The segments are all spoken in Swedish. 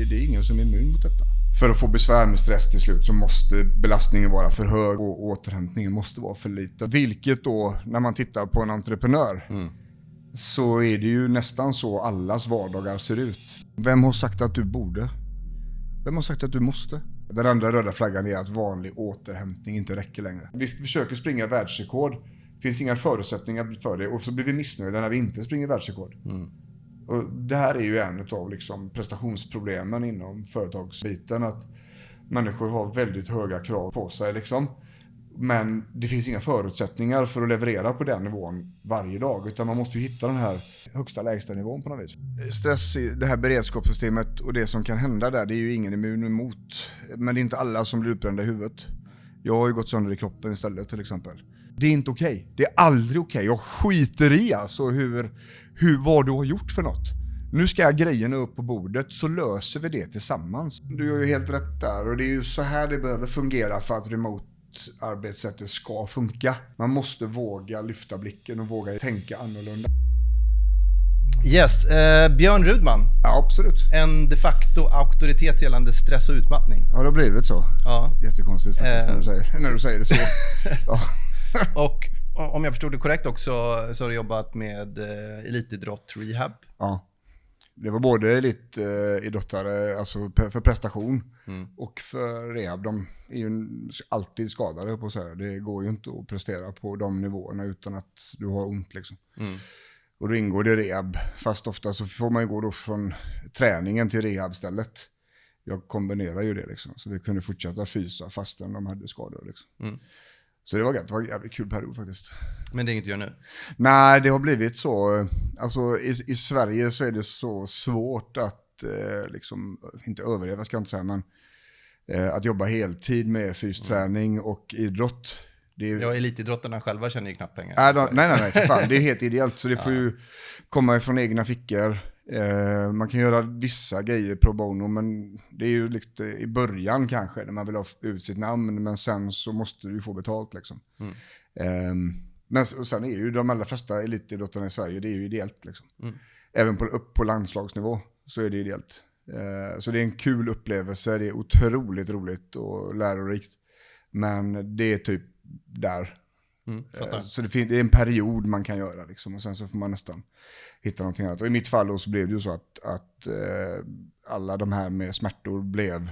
det är ingen som är immun mot detta. För att få besvär med stress till slut så måste belastningen vara för hög och återhämtningen måste vara för liten. Vilket då, när man tittar på en entreprenör, så är det ju nästan så allas vardagar ser ut. Vem har sagt att du borde? Vem har sagt att du måste? Den andra röda flaggan är att vanlig återhämtning inte räcker längre. Vi försöker springa världsrekord. Det finns inga förutsättningar för det. Och så blir vi missnöjda när vi inte springer världsrekord. Och det här är ju en av liksom prestationsproblemen inom företagsbiten. Att människor har väldigt höga krav på sig. Liksom. Men det finns inga förutsättningar för att leverera på den nivån varje dag. Utan man måste ju hitta den här högsta lägsta nivån på något vis. Stress, det här beredskapssystemet och det som kan hända där, det är ju ingen immun emot. Men det är inte alla som blir utbrända i huvudet. Jag har ju gått sönder i kroppen istället till exempel. Det är inte okej. Det är aldrig okej. Jag skiter i alltså vad du har gjort för något. Nu ska grejerna upp på bordet så löser vi det tillsammans. Du har ju helt rätt där och det är ju så här det behöver fungera för att remote-arbetssättet ska funka. Man måste våga lyfta blicken och våga tänka annorlunda. Yes, Björn Rudman. Ja, absolut. En de facto auktoritet gällande stress och utmattning. Ja, det har blivit så. Ja. Jättekonstigt faktiskt när du säger det så. Ja. Och om jag förstod det korrekt också så har du jobbat med elitidrott, rehab. Ja, det var både elitidrottare alltså för prestation och för rehab. De är ju alltid skadade på så här. Det går ju inte att prestera på de nivåerna utan att du har ont liksom. Och då ingår det rehab, fast ofta så får man ju gå då från träningen till rehabstället. Jag kombinerar ju det liksom, så vi kunde fortsätta fysa fastän de hade skador liksom. Så det var en jävligt kul period faktiskt. Men det är inget du gör nu? Nej, det har blivit så. Alltså i Sverige så är det så svårt att liksom, inte överleva ska jag inte säga, men att jobba heltid med fysträning och idrott. Ja, elitidrottarna själva tjänar ju knappt pengar. Nej, för fan. Det är helt ideellt, så det får ju komma ifrån egna fickor. Man kan göra vissa grejer pro bono, men det är ju lite i början kanske när man vill ha ut sitt namn, men sen så måste du få betalt liksom. Men och sen är ju de allra flesta elitidrottarna i Sverige, det är ju ideellt liksom. Även upp på landslagsnivå så är det ideellt. Så det är en kul upplevelse, det är otroligt roligt och lärorikt. Men det är typ där. Så det är en period man kan göra liksom, och sen så får man nästan hitta någonting annat. Och i mitt fall då så blev det ju så att alla de här med smärtor blev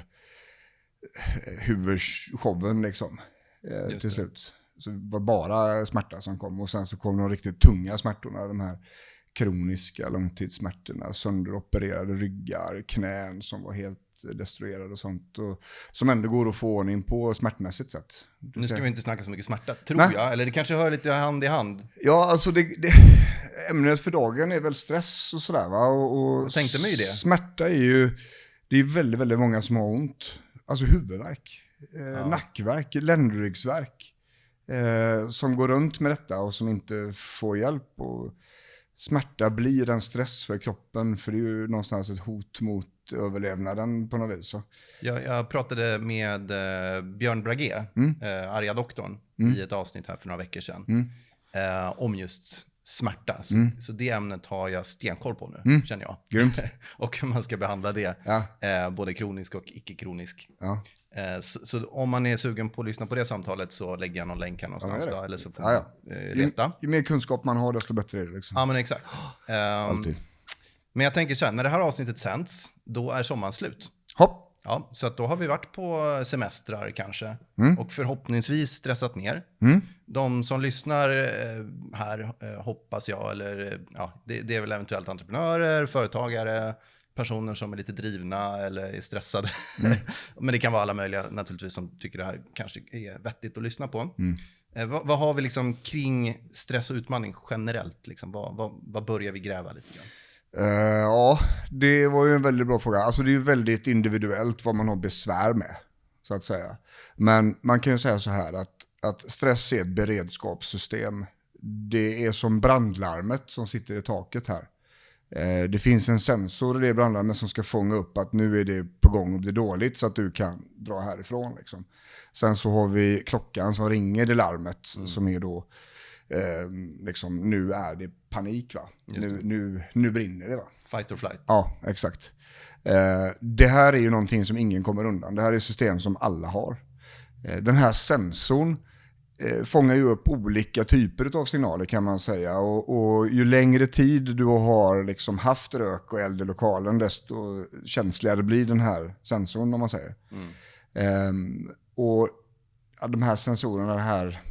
huvudshowen liksom till slut. Så det var bara smärta som kom, och sen så kom de riktigt tunga smärtorna, de här kroniska långtidssmärtorna, sönderopererade ryggar, knän som var helt destruerade och sånt, och som ändå går att få ordning på smärtmässigt sätt. Nu ska vi inte snacka så mycket smärta, tror jag. Eller det kanske hör lite hand i hand. Ja, alltså ämnet för dagen är väl stress och sådär va? Och jag tänkte mig det. Smärta är ju, det är väldigt, väldigt många som har ont. Alltså huvudvärk, nackvärk, ländryggsvärk. Som går runt med detta och som inte får hjälp. Och smärta blir en stress för kroppen, för det är ju någonstans ett hot mot överlevnaden på något vis. Så. Jag pratade med Björn Bragé, arga doktorn, i ett avsnitt här för några veckor sedan om just smärta. Så det ämnet har jag stenkoll på nu, känner jag. Grymt. Och hur man ska behandla det, både kronisk och icke-kronisk. Ja. Så om man är sugen på att lyssna på det samtalet så lägger jag någon länk här någonstans då, eller så får man leta. Ju mer kunskap man har, desto bättre är det liksom. Ja, men exakt. Alltid. Men jag tänker så här, när det här avsnittet sänds, då är sommaren slut. Hopp! Ja, så att då har vi varit på semestrar kanske och förhoppningsvis stressat ner. De som lyssnar här hoppas jag, eller ja, det är väl eventuellt entreprenörer, företagare, personer som är lite drivna eller är stressade. Men det kan vara alla möjliga naturligtvis som tycker det här kanske är vettigt att lyssna på. Vad har vi liksom kring stress och utmaning generellt? Liksom? Vad börjar vi gräva lite grann? Ja, det var ju en väldigt bra fråga. Alltså det är ju väldigt individuellt vad man har besvär med, så att säga. Men man kan ju säga så här att stress är ett beredskapssystem. Det är som brandlarmet som sitter i taket här. Det finns en sensor i det brandlarmet som ska fånga upp att nu är det på gång och blir dåligt så att du kan dra härifrån. Liksom. Sen så har vi klockan som ringer det larmet som är då liksom, nu är det panik va? Nu brinner det va? Fight or flight. Ja, exakt. Det här är ju någonting som ingen kommer undan. Det här är system som alla har. Den här sensorn fångar ju upp olika typer av signaler kan man säga. Och ju längre tid du har liksom haft rök och eld i lokalen, desto känsligare blir den här sensorn om man säger. Och de här sensorerna, den här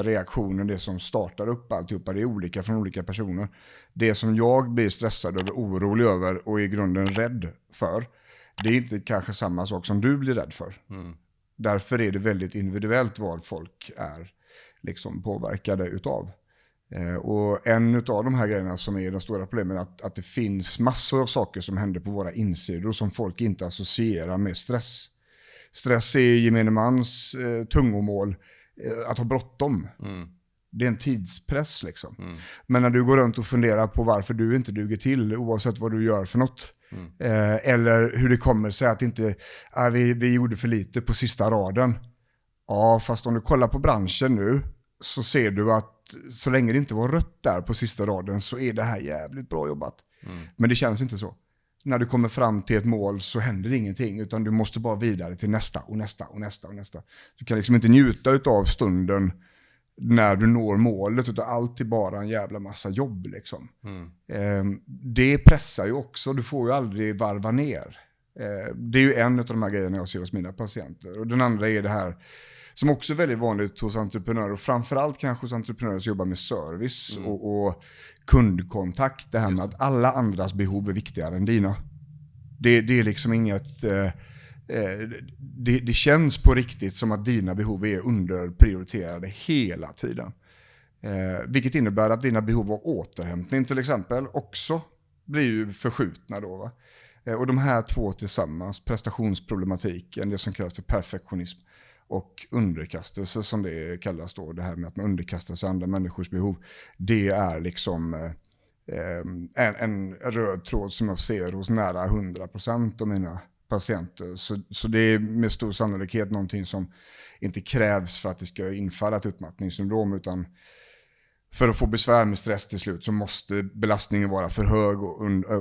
reaktionen, det som startar upp alltihopa, det är olika från olika personer. Det som jag blir stressad över, orolig över och i grunden rädd för, det är inte kanske samma sak som du blir rädd för. Därför är det väldigt individuellt vad folk är liksom påverkade utav. Och en av de här grejerna som är de stora problemen är att det finns massor av saker som händer på våra insidor som folk inte associerar med stress. Stress är gemene mans tungomål, att ha bråttom. Det är en tidspress liksom. Men när du går runt och funderar på varför du inte duger till oavsett vad du gör för något. Eller hur det kommer sig att inte vi gjorde för lite på sista raden. Ja, fast om du kollar på branschen nu så ser du att så länge det inte var rött där på sista raden så är det här jävligt bra jobbat. Men det känns inte så. När du kommer fram till ett mål så händer det ingenting, utan du måste bara vidare till nästa och nästa och nästa och nästa. Du kan liksom inte njuta av stunden när du når målet, utan allt är bara en jävla massa jobb liksom. Det pressar ju också, du får ju aldrig varva ner. Det är ju en av de här grejerna jag ser hos mina patienter. Och den andra är det här som också är väldigt vanligt hos entreprenörer, och framförallt kanske hos entreprenörer som jobbar med service och kundkontakt. Det här med att alla andras behov är viktigare än dina. Det är liksom inget... Det känns på riktigt som att dina behov är underprioriterade hela tiden. Vilket innebär att dina behov av återhämtning till exempel också blir ju förskjutna då, va? Och de här två tillsammans, prestationsproblematiken, det som kallas för perfektionism, och underkastelse som det kallas då, det här med att man underkastar sig andra människors behov, det är liksom en röd tråd som jag ser hos nära 100% av mina patienter. Så det är med stor sannolikhet någonting som inte krävs för att det ska infalla ett utmattningssyndrom, utan för att få besvär med stress till slut så måste belastningen vara för hög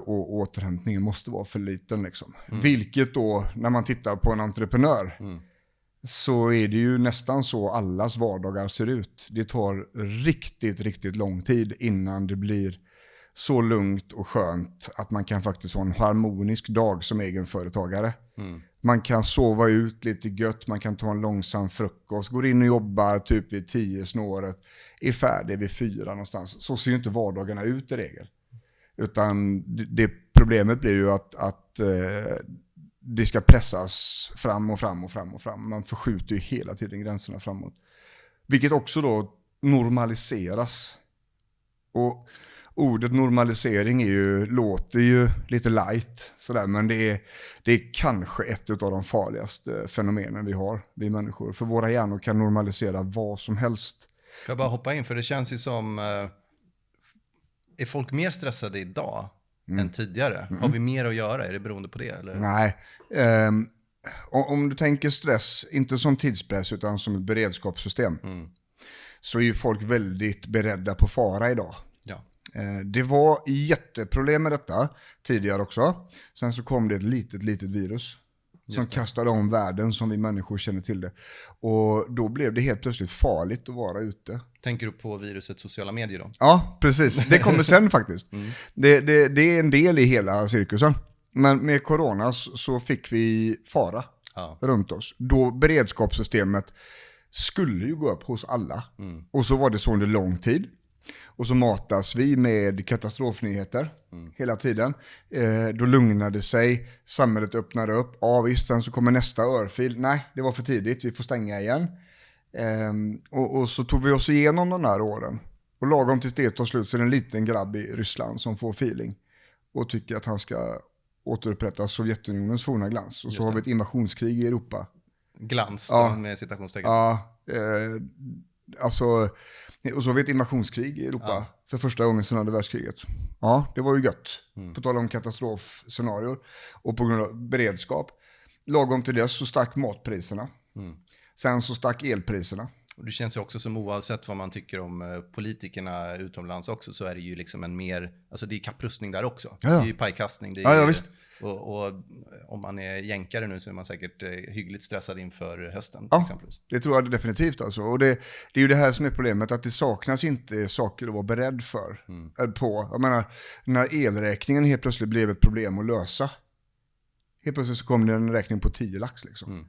och återhämtningen måste vara för liten liksom. Vilket då, när man tittar på en entreprenör, så är det ju nästan så allas vardagar ser ut. Det tar riktigt, riktigt lång tid innan det blir så lugnt och skönt att man kan faktiskt ha en harmonisk dag som egenföretagare. Man kan sova ut lite gött, man kan ta en långsam frukost, går in och jobbar typ vid 10 snåret, är färdig vid 4 någonstans. Så ser ju inte vardagarna ut i regel. Utan det problemet blir ju att det ska pressas fram och fram och fram och fram. Man förskjuter ju hela tiden gränserna framåt. Vilket också då normaliseras. Och ordet normalisering låter ju lite light sådär, men det är kanske ett av de farligaste fenomenen vi har, vi människor. För våra hjärnor kan normalisera vad som helst. Får jag bara hoppa in, för det känns ju som, är folk mer stressade idag än tidigare? Har vi mer att göra? Är det beroende på det? Eller? Nej, om du tänker stress, inte som tidspress utan som ett beredskapssystem, så är ju folk väldigt beredda på fara idag. Ja. Det var jätteproblem med detta tidigare också. Sen så kom det ett litet virus som kastade om världen som vi människor känner till det. Och då blev det helt plötsligt farligt att vara ute. Tänker du på viruset sociala medier då? Ja, precis. Det kommer sen faktiskt. Det är en del i hela cirkusen. Men med corona så fick vi fara runt oss. Då beredskapssystemet skulle ju gå upp hos alla. Och så var det så under lång tid. Och så matas vi med katastrofnyheter hela tiden. Då lugnade sig, samhället öppnade upp. Ja visst, sen så kommer nästa örfil. Nej, det var för tidigt, vi får stänga igen. Och så tog vi oss igenom de här åren. Och lagom tills det tar slut så är det en liten grabb i Ryssland som får feeling. Och tycker att han ska återupprätta Sovjetunionens forna glans. Och så har vi ett invasionskrig i Europa. Glans då, med citationstecken. Ja, alltså... Och så har vi ett invasionskrig i Europa för första gången sedan andra världskriget. Ja, det var ju gött. På tal om katastrofscenarier och på grund av beredskap. Lagom till det så stack matpriserna. Sen så stack elpriserna. Och det känns ju också som oavsett vad man tycker om politikerna utomlands också, så är det ju liksom en mer, alltså det är kapprustning där också. Ja. Det är ju pajkastning. Det är ju, visst. och om man är jänkare nu så är man säkert hyggligt stressad inför hösten. Ja, exempelvis. det tror jag definitivt alltså. Och det är ju det här som är problemet, att det saknas inte saker att vara beredd på. Jag menar, när elräkningen helt plötsligt blev ett problem att lösa. Helt plötsligt så kom det en räkning på 10 lax liksom.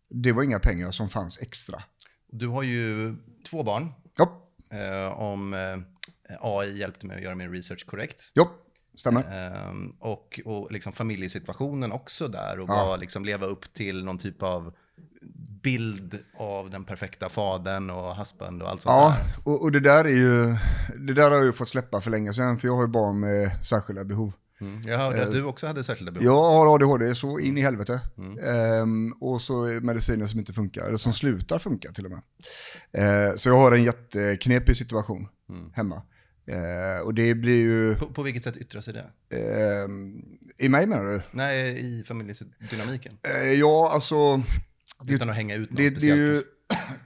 Det var inga pengar som fanns extra. Du har ju 2 barn. Ja. Om AI hjälpte mig att göra min research korrekt. Ja, stämmer. Och liksom familjesituationen också där. Och bara liksom leva upp till någon typ av bild av den perfekta fadern och husband och allt sånt där. Ja, och det där har jag ju fått släppa för länge sedan, för jag har ju barn med särskilda behov. Jag hörde att du också hade särskilda behov. Jag har ADHD så in i helvete. Och så mediciner som inte funkar, eller som slutar funka till och med. Så jag har en jätteknepig situation hemma. Och det blir ju... På vilket sätt yttrar sig det? I mig menar du? Nej, i familjedynamiken. Ja, alltså... Utan att hänga ut något det speciellt. är ju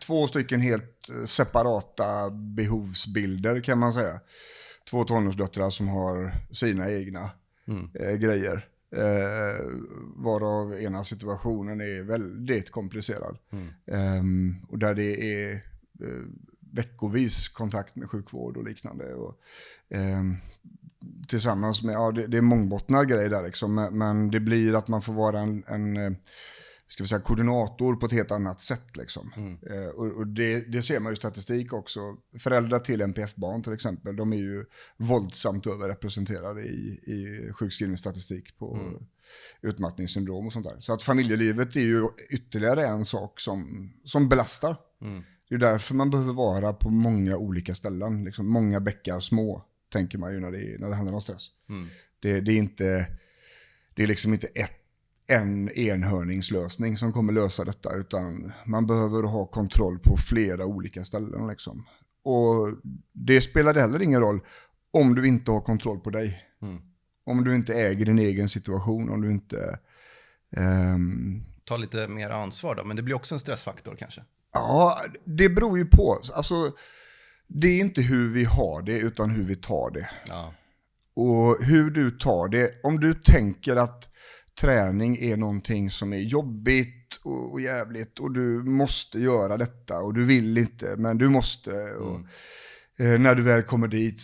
2 stycken helt separata behovsbilder kan man säga. 2 tonårsdöttrar som har sina egna grejer. Varav ena situationen är väldigt komplicerad. Och där det är veckovis kontakt med sjukvård och liknande. Och, tillsammans med, det är mångbottnad grejer där liksom, men det blir att man får vara en ska vi säga, koordinator på ett helt annat sätt liksom. Och det ser man ju i statistik också. Föräldrar till NPF-barn till exempel, de är ju våldsamt överrepresenterade i sjukskrivningsstatistik på utmattningssyndrom och sånt där. Så att familjelivet är ju ytterligare en sak som belastar. Det är därför man behöver vara på många olika ställen. Liksom många bäckar små, tänker man ju när det handlar om stress. Det är liksom inte en enhörningslösning som kommer lösa detta, utan man behöver ha kontroll på flera olika ställen liksom. Och det spelar heller ingen roll om du inte har kontroll på dig. Om du inte äger din egen situation, om du inte... Ta lite mer ansvar då, men det blir också en stressfaktor kanske. Ja, det beror ju på. Alltså, det är inte hur vi har det, utan hur vi tar det. Ja. Och hur du tar det, om du tänker att träning är någonting som är jobbigt och jävligt och du måste göra detta och du vill inte, men du måste. Och när du väl kommer dit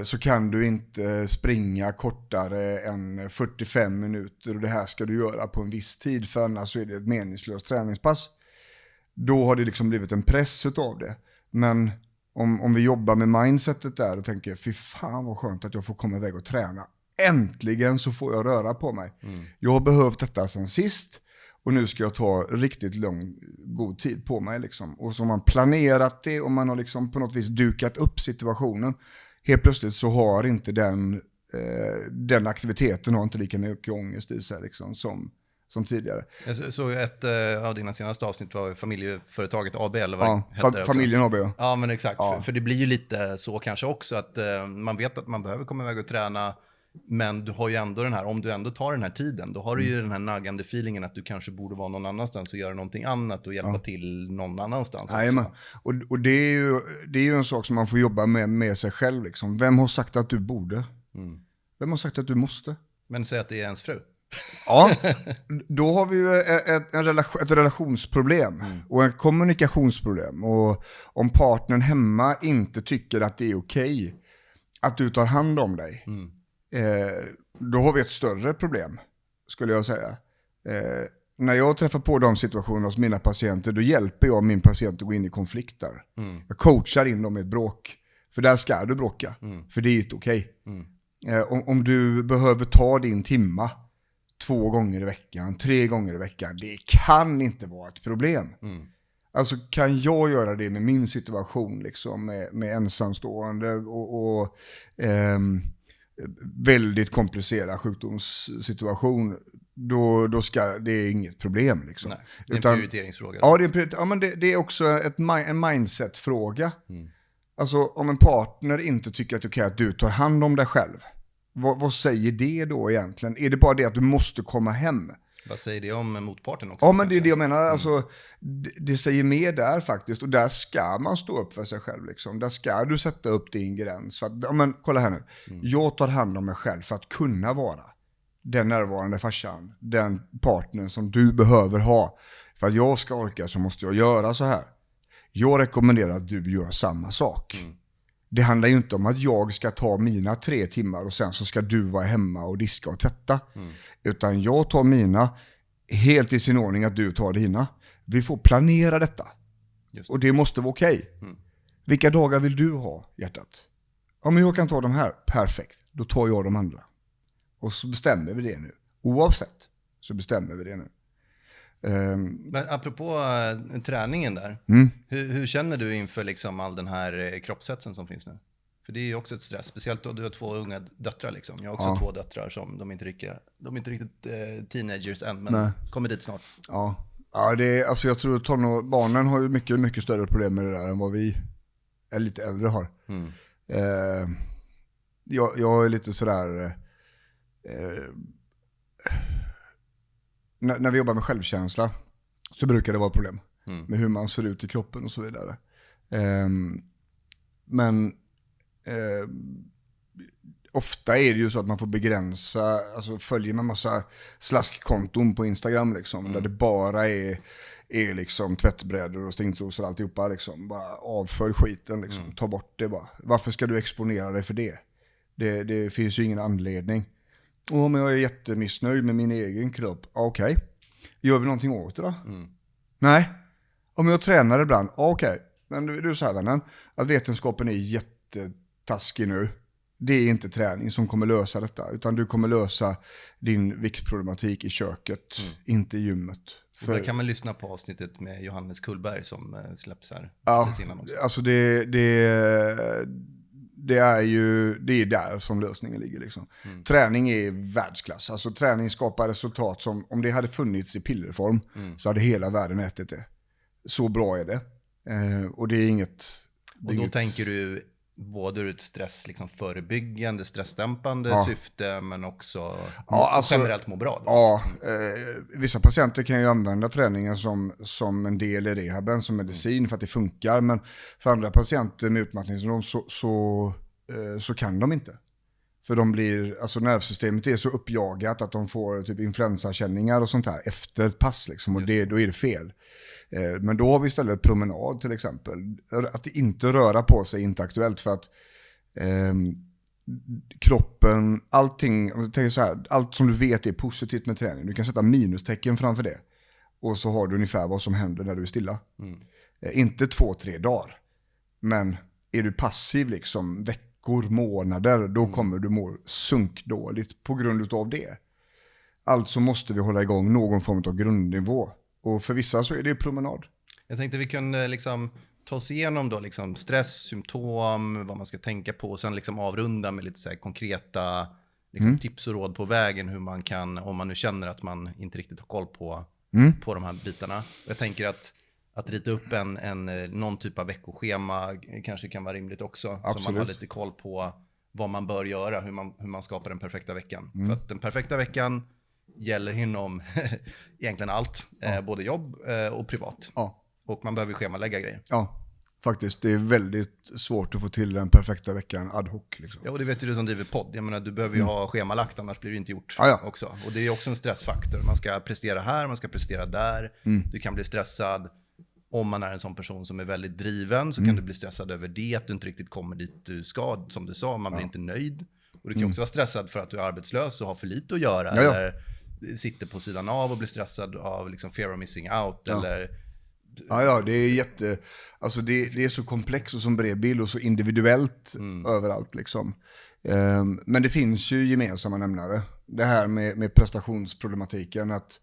så kan du inte springa kortare än 45 minuter och det här ska du göra på en viss tid, för annars så är det ett meningslöst träningspass. Då har det liksom blivit en press utav det. Men om vi jobbar med mindsetet där och tänker, fy fan vad skönt att jag får komma iväg och träna. Äntligen så får jag röra på mig. Jag har behövt detta sen sist och nu ska jag ta riktigt god tid på mig liksom. Och så har man planerat det och man har liksom på något vis dukat upp situationen. Helt plötsligt så har inte den aktiviteten har inte lika mycket ångest i sig liksom, som tidigare. Jag såg ett av dina senaste avsnitt var familjeföretaget AB eller vad det heter familjen AB. Ja, men exakt. Ja. För det blir ju lite så kanske också att man vet att man behöver komma iväg och träna, men du har ju ändå den här, om du ändå tar den här tiden, då har du ju den här naggande feelingen att du kanske borde vara någon annanstans och göra någonting annat och hjälpa till någon annanstans. Och det är ju en sak som man får jobba med sig själv liksom. Vem har sagt att du borde? Vem har sagt att du måste? Men säg att det är ens fru. Ja, då har vi ju ett relationsproblem och ett kommunikationsproblem. Och om partnern hemma inte tycker att det är okej att du tar hand om dig, då har vi ett större problem, skulle jag säga. När jag träffar på de situationerna hos mina patienter, då hjälper jag min patient att gå in i konflikter. Jag coachar in dem i ett bråk, för där ska du bråka, för det är inte okej. Om du behöver ta din timma 2 gånger i veckan, 3 gånger i veckan, det kan inte vara ett problem. Alltså kan jag göra det med min situation liksom, med ensamstående och väldigt komplicerad sjukdomssituation, då ska det är inget problem liksom. Nej, det är en prioriteringsfråga. Ja, det är också en mindset-fråga. Alltså om en partner inte tycker att det är okej att du tar hand om dig själv, vad säger det då egentligen? Är det bara det att du måste komma hem? Vad säger det om motparten också? Ja, men det är det jag menar. Alltså, det säger mer där faktiskt. Och där ska man stå upp för sig själv. Liksom. Där ska du sätta upp din gräns. För att, ja, men kolla här nu. Jag tar hand om mig själv för att kunna vara den närvarande farsan. Den partnern som du behöver ha. För att jag ska orka så måste jag göra så här. Jag rekommenderar att du gör samma sak. Det handlar ju inte om att jag ska ta mina 3 timmar och sen så ska du vara hemma och diska och tvätta. Utan jag tar mina helt i sin ordning att du tar dina. Vi får planera detta. Och det måste vara okej. Vilka dagar vill du ha, hjärtat? Ja, men jag kan ta de här. Perfekt. Då tar jag de andra. Och så bestämmer vi det nu. Oavsett så bestämmer vi det nu. Men apropå träningen där. Hur känner du inför liksom all den här kroppshetsen som finns nu? För det är ju också ett stress, speciellt då du har 2 unga döttrar liksom. Jag har också 2 döttrar som de är inte riktigt teenagers än, men kommer dit snart. Ja, alltså jag tror att barnen har ju mycket större problem med det där än vad vi är lite äldre har. Jag är lite sådär... När vi jobbar med självkänsla så brukar det vara problem med hur man ser ut i kroppen och så vidare. Men ofta är det ju så att man får begränsa, alltså följer man massa slaskkonton på Instagram liksom, där det bara är liksom tvättbrädor och stringtrosor och alltihopa liksom. Bara avfölj skiten liksom, ta bort det bara. Varför ska du exponera dig för det? Det finns ju ingen anledning. Men jag är jättemissnöjd med min egen kropp. Okej. Gör vi någonting åt det då? Nej. Om jag tränar ibland. Okej. Men du är så här, vännen. Att vetenskapen är jättetaskig nu. Det är inte träning som kommer lösa detta. Utan du kommer lösa din viktproblematik i köket. Inte i gymmet. Där kan man lyssna på avsnittet med Johannes Kullberg som släpps här. Ja, precis innan också. Alltså det är där som lösningen ligger liksom. Träning är världsklass. Alltså träning skapar resultat som om det hade funnits i pillerform så hade hela världen ätit det. Så bra är det. Och det är inget... Och då tänker du både ur ett liksom förebyggande, stressdämpande syfte, men också generellt må bra. Ja, vissa patienter kan ju använda träningen som en del i rehaben, som medicin för att det funkar. Men för andra patienter med utmattningssyndrom så kan de inte. För de blir, alltså nervsystemet är så uppjagat att de får typ influensakänningar och sånt här efter ett pass liksom, och då är det fel. Men då har vi istället promenad till exempel. Att inte röra på sig är inte aktuellt för att kroppen, allting, jag tänker så här, allt som du vet är positivt med träning. Du kan sätta minustecken framför det. Och så har du ungefär vad som händer när du är stilla. Inte 2-3 dagar. Men är du passiv liksom veckor, månader, då kommer du må sunkdåligt på grund av det. Alltså måste vi hålla igång någon form av grundnivå. Och för vissa så är det promenad. Jag tänkte vi kunde liksom ta oss igenom då liksom stress, symptom, vad man ska tänka på och sen liksom avrunda med lite så här konkreta liksom tips och råd på vägen hur man kan, om man nu känner att man inte riktigt har koll på de här bitarna. Jag tänker att rita upp någon typ av veckoschema kanske kan vara rimligt också. Absolut. Så man har lite koll på vad man bör göra, hur man skapar den perfekta veckan. För att den perfekta veckan gäller inom egentligen allt, både jobb och privat. Ja. Och man behöver schemalägga grejer. Ja, faktiskt. Det är väldigt svårt att få till den perfekta veckan ad hoc. Liksom. Ja, och det vet ju du som driver podd. Jag menar, du behöver ju ha schemalagt, annars blir det inte gjort också. Och det är också en stressfaktor. Man ska prestera här, man ska prestera där. Du kan bli stressad om man är en sån person som är väldigt driven. Så kan du bli stressad över det, att du inte riktigt kommer dit du ska. Som du sa, man blir inte nöjd. Och du kan också vara stressad för att du är arbetslös och har för lite att göra. Eller sitter på sidan av och blir stressad av liksom fear of missing out. Eller... Ja, det är alltså det är så komplext och som bred bild och så individuellt överallt liksom. Men det finns ju gemensamma nämnare. Det här med prestationsproblematiken, att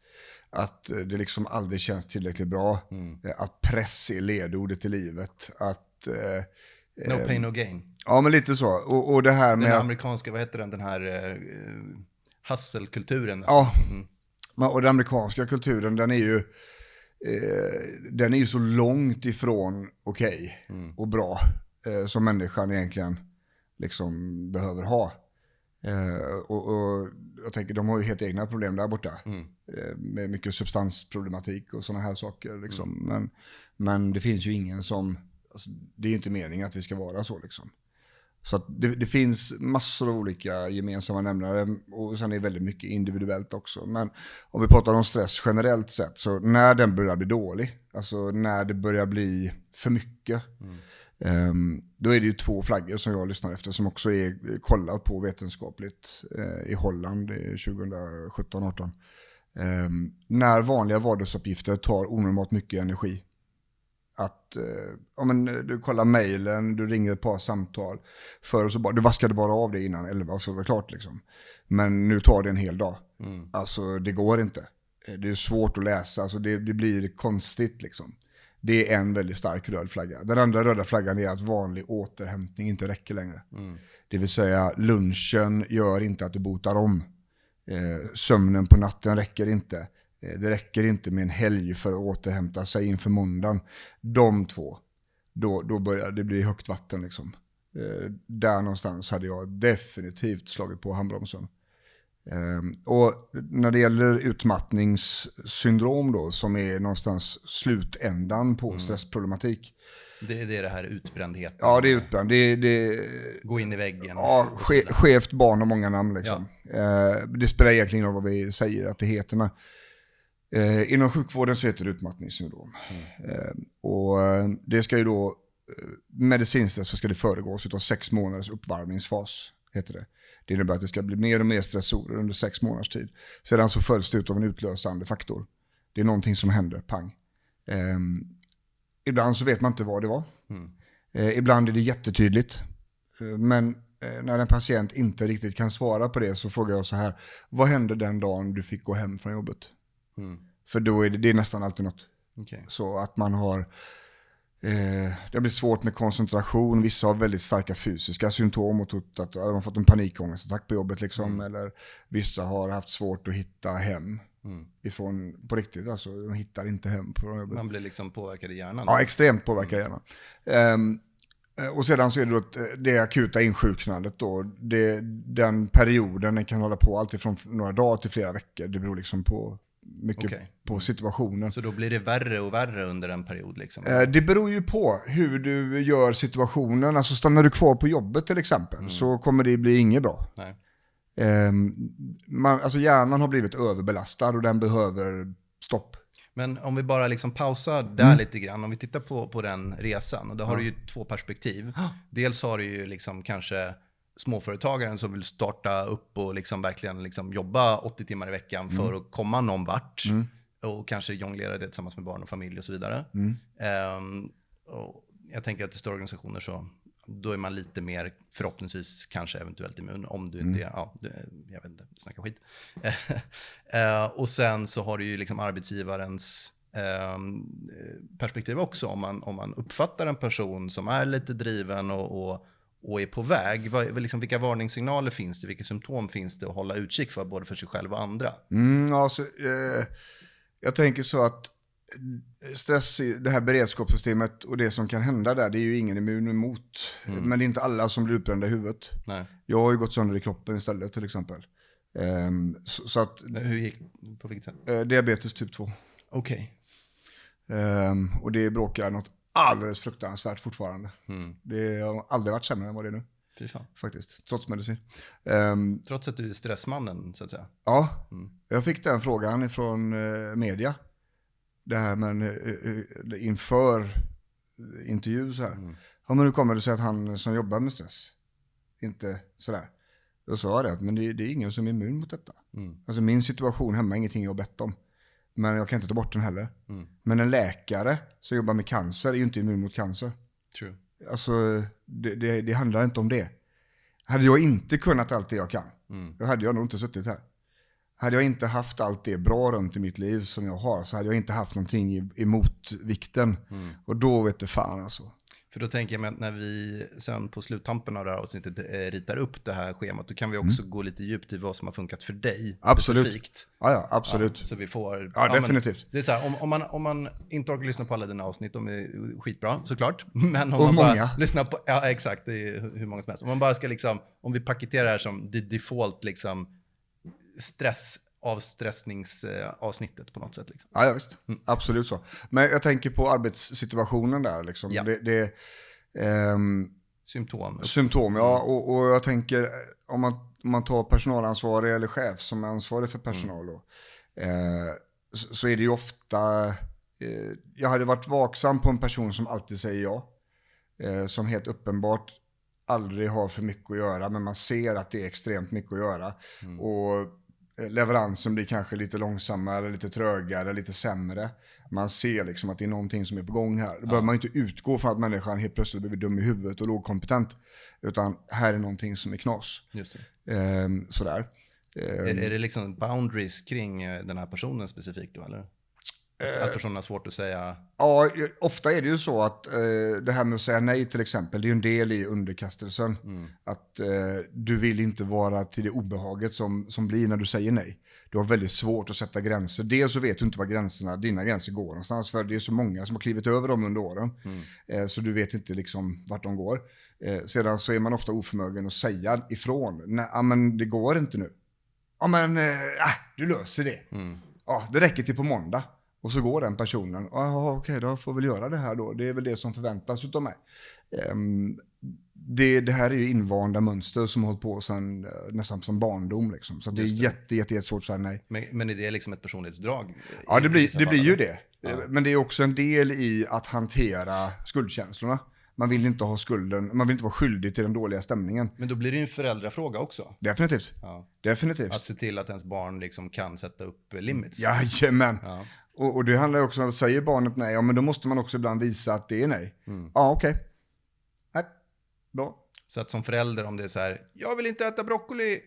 det liksom aldrig känns tillräckligt bra. Att press är ledordet i livet. Att no pain, no gain. Ja, men lite så. Och det här med den amerikanska, vad heter den här hustle-kulturen. Ja, och den amerikanska kulturen, den är ju så långt ifrån okej och bra som människan egentligen liksom behöver ha. Och jag tänker, de har ju helt egna problem där borta. med mycket substansproblematik och sådana här saker. Liksom. Men det finns ju ingen som, alltså, det är ju inte meningen att vi ska vara så liksom. Så att det finns massor av olika gemensamma nämnare och sen är det väldigt mycket individuellt också. Men om vi pratar om stress generellt sett, så när den börjar bli dålig, alltså när det börjar bli för mycket, då är det ju 2 flaggor som jag lyssnar efter som också är kollat på vetenskapligt i Holland 2017-18. När vanliga vardagsuppgifter tar onormalt mycket energi. Att du kollar mejlen, du ringer ett par samtal, för så bara, du vaskade bara av det innan 11 så var det klart liksom. Men nu tar det en hel dag. Alltså det går inte. Det är svårt att läsa, alltså det blir konstigt liksom. Det är en väldigt stark röd flagga. Den andra röda flaggan är att vanlig återhämtning inte räcker längre. Det vill säga lunchen gör inte att du botar om. Sömnen på natten räcker inte. Det räcker inte med en helg för att återhämta sig inför måndagen. De 2, då börjar det bli högt vatten liksom. Där någonstans hade jag definitivt slagit på handbromsen. Och när det gäller utmattningssyndrom då, som är någonstans slutändan på stressproblematik. Det är det här utbrändheten. Ja, det är utbränd. Gå in i väggen. Ja, skevt barn och många namn liksom. Ja. Det spelar egentligen ingen roll vad vi säger att det heter, men inom sjukvården så heter det utmattningssyndrom. Och det ska ju då medicinskt så ska det föregås av 6 månaders uppvarvningsfas, heter det. Det innebär att det ska bli mer och mer stressorer under 6 månaders tid. Sedan så följs det ut av en utlösande faktor. Det är någonting som händer, pang. Ibland så vet man inte vad det var. Ibland är det jättetydligt. Men när en patient inte riktigt kan svara på det så frågar jag så här: vad hände den dagen du fick gå hem från jobbet? För då är det är nästan alltid något. Okay. Så att man har det blir svårt med koncentration. Vissa har väldigt starka fysiska symptom och att de har fått en panikångestattack på jobbet liksom. Eller vissa har haft svårt att hitta hem ifrån, på riktigt, alltså de hittar inte hem på jobbet. Man blir liksom påverkad i hjärnan. Ja, extremt påverkad i hjärnan. Och sedan så är det då det akuta insjuknandet då. Den perioden, den kan hålla på allt ifrån några dagar till flera veckor. Det beror liksom på mycket på situationen. Så då blir det värre och värre under en period liksom? Det beror ju på hur du gör situationen. Alltså stannar du kvar på jobbet till exempel så kommer det bli inget bra. Nej. Alltså hjärnan har blivit överbelastad och den behöver stopp. Men om vi bara liksom pausar där lite grann, om vi tittar på den resan, och då har du ju 2 perspektiv. Dels har du ju liksom kanske småföretagaren som vill starta upp och liksom verkligen liksom jobba 80 timmar i veckan för att komma någon vart och kanske jonglera det tillsammans med barn och familj och så vidare. Och jag tänker att i stora organisationer så då är man lite mer förhoppningsvis kanske eventuellt immun om du inte är, jag vet inte, snacka skit. Och sen så har du ju liksom arbetsgivarens perspektiv också, om man uppfattar en person som är lite driven och är på väg. Liksom, vilka varningssignaler finns det? Vilka symptom finns det att hålla utkik för både för sig själv och andra? Alltså, jag tänker så att stress i det här beredskapssystemet och det som kan hända där, det är ju ingen immun emot. Men det är inte alla som blir utbrända i huvudet. Nej. Jag har ju gått sönder i kroppen istället till exempel. Så att, hur gick på vilket sätt? Diabetes typ 2. Okej. Och det bråkar något alldeles fruktansvärt fortfarande. Det har aldrig varit sämre än vad det är nu. Fy fan. Faktiskt, trots medicin. Trots att du är stressmannen så att säga. Ja, jag fick den frågan ifrån media. Det här med inför intervju så här. Ja, men hur kommer det sig att han som jobbar med stress inte sådär? Då sa jag det att men det är ingen som är immun mot detta. Alltså min situation hemma är ingenting jag har bett om. Men jag kan inte ta bort den heller. Men en läkare som jobbar med cancer är ju inte immun mot cancer. True. Alltså det handlar inte om det. Hade jag inte kunnat allt det jag kan, då hade jag nog inte suttit här. Hade jag inte haft allt det bra runt i mitt liv som jag har, så hade jag inte haft någonting emot vikten. Och då vet det fan alltså. För då tänker jag mig att när vi sen på sluttampen av det här avsnittet ritar upp det här schemat, då kan vi också gå lite djupt i vad som har funkat för dig. Absolut. Specifikt. Ja, absolut. Ja, så vi får... Ja, definitivt. Det är så här, om man inte orkar lyssna på alla dina avsnitt, de är skitbra såklart. Men om och man många. bara lyssnar på... Ja, exakt. Det är hur många som helst. Om man bara ska liksom... Om vi paketerar det här som the default liksom avstressningsavsnittet på något sätt. Liksom. Ja, visst. Absolut så. Men jag tänker på arbetssituationen där. Liksom. Ja. Symptom, ja. Och jag tänker, om man tar personalansvarig eller chef som är ansvarig för personal då, så är det ju ofta... jag hade varit vaksam på en person som alltid säger ja. Som helt uppenbart aldrig har för mycket att göra, men man ser att det är extremt mycket att göra. Och leveransen blir kanske lite långsammare, lite trögare, lite sämre. Man ser liksom att det är någonting som är på gång här. Då behöver man inte utgå från att människan helt plötsligt blir dum i huvudet och lågkompetent. Utan här är någonting som är knas. Just det. Sådär. Är det liksom boundaries kring den här personen specifikt då, eller? Att personen har svårt att säga... Ja, ofta är det ju så att det här med att säga nej till exempel, det är ju en del i underkastelsen. Att du vill inte vara till det obehaget som blir när du säger nej. Du har väldigt svårt att sätta gränser. Dels så vet du inte var dina gränser går någonstans, för det är så många som har klivit över dem under åren. Så du vet inte liksom vart de går. Sedan så är man ofta oförmögen att säga ifrån. Nej, men det går inte nu. Ja, men du löser det. Ja, det räcker till på måndag. Och så går den personen. Okej, då får vi göra det här då. Det är väl det som förväntas utav mig. Det här är ju invanda mönster som har hållit på sedan nästan som barndom. Liksom. Så det är jättesvårt att säga nej. Men är det liksom ett personlighetsdrag? Ja, det blir ju det. Ja. Men det är också en del i att hantera skuldkänslorna. Man vill inte ha skulden, man vill inte vara skyldig till den dåliga stämningen. Men då blir det ju en föräldrafråga också. Definitivt. Ja. Definitivt. Att se till att ens barn liksom kan sätta upp limits. Jajamän. Ja. Och det handlar också om att säger barnet nej, ja men då måste man också ibland visa att det är nej. Ja, okej. Nej, bra. Så att som förälder, om det är så här, jag vill inte äta broccoli,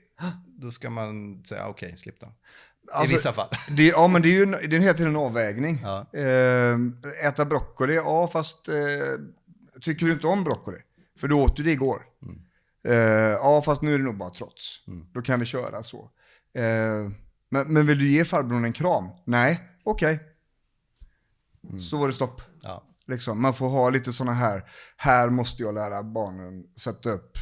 då ska man säga okej, slipp då. I vissa fall. Men det är ju hela tiden en avvägning. Ja. Äta broccoli, ja fast tycker du inte om broccoli? För du åt ju det igår. Ja, fast nu är det nog bara trots. Då kan vi köra så. Men vill du ge farbrorn en kram? Nej, okej. Så var det stopp. Ja. Liksom, man får ha lite såna här måste jag lära barnen sätta upp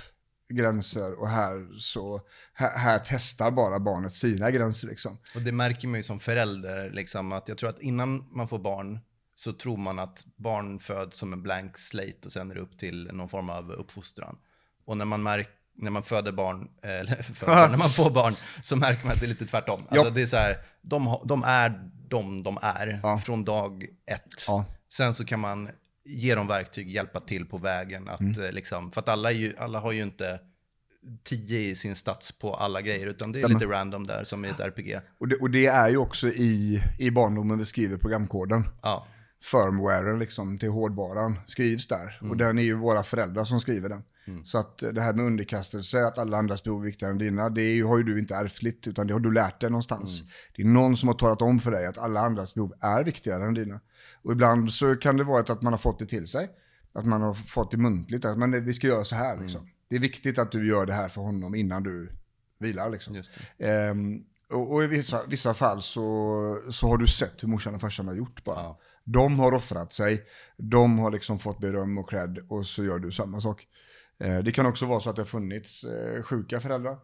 gränser och här testar bara barnet sina gränser. Liksom. Och det märker man ju som förälder, liksom, att jag tror att innan man får barn så tror man att barn föds som en blank slate och sen är det upp till någon form av uppfostran. Och när man föder barn, när man får barn, så märker man att det är lite tvärtom. Alltså det är så här, de är från dag ett. Ja. Sen så kan man ge dem verktyg, hjälpa till på vägen. Att, liksom, för att alla har ju inte 10 i sin stats på alla grejer, utan det är lite random där som i ett RPG. Och det är ju också i barndomen vi skriver programkoden. Ja. Firmwaren liksom, till hårdvaran skrivs där. Och den är ju våra föräldrar som skriver den. Så att det här med underkastelse, att alla andras behov är viktigare än dina, har ju du inte ärftligt, utan det har du lärt dig någonstans. Det är någon som har talat om för dig att alla andras behov är viktigare än dina. Och ibland så kan det vara att man har fått det till sig. Att man har fått det muntligt, att vi ska göra så här liksom. Det är viktigt att du gör det här för honom innan du vilar liksom. Just det. Och i vissa fall så har du sett hur morsan och farsan har gjort bara. Ja. De har offrat sig, de har liksom fått beröm och cred, och så gör du samma sak. Det kan också vara så att det har funnits sjuka föräldrar,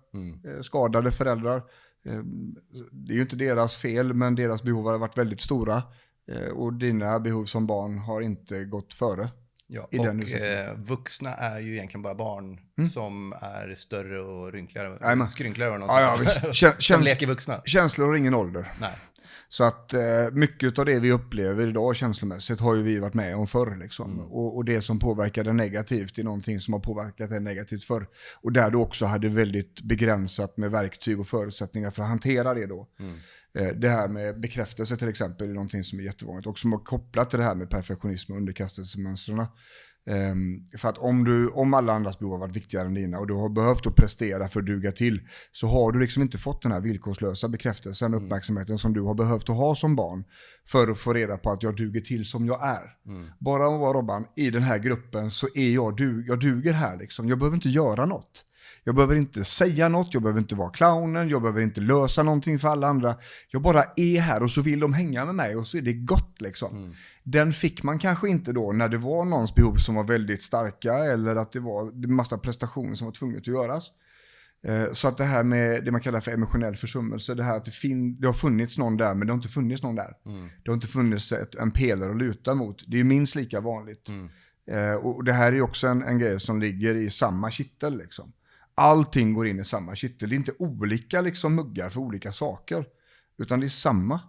skadade föräldrar. Det är ju inte deras fel, men deras behov har varit väldigt stora. Och dina behov som barn har inte gått före. Ja, och vuxna är ju egentligen bara barn som är större och skrynkligare än någon som leker vuxna. Känslor har ingen ålder. Nej. Så att mycket av det vi upplever idag känslomässigt har ju vi varit med om förr. Liksom. Och det som påverkar det negativt är någonting som har påverkat det negativt förr. Och där du också hade väldigt begränsat med verktyg och förutsättningar för att hantera det då. Det här med bekräftelse till exempel är någonting som är jättevanligt och som har kopplat till det här med perfektionism och underkastelsemönstren. För att om alla andras behov har varit viktigare än dina och du har behövt att prestera för att duga till, så har du liksom inte fått den här villkorslösa bekräftelsen och uppmärksamheten som du har behövt att ha som barn för att få reda på att jag duger till som jag är. Bara att vara Robban i den här gruppen så är jag duger här liksom. Jag behöver inte göra något. Jag behöver inte säga något, jag behöver inte vara clownen, jag behöver inte lösa någonting för alla andra. Jag bara är här och så vill de hänga med mig och så är det gott liksom. Den fick man kanske inte då när det var någons behov som var väldigt starka eller att det var en massa prestationer som var tvunget att göras. Så att det här med det man kallar för emotionell försummelse, det här att det har funnits någon där men det har inte funnits någon där. Det har inte funnits en pelare att luta mot. Det är ju minst lika vanligt. Och det här är också en grej som ligger i samma kittel liksom. Allting går in i samma kittel. Det är inte olika liksom muggar för olika saker, utan det är samma.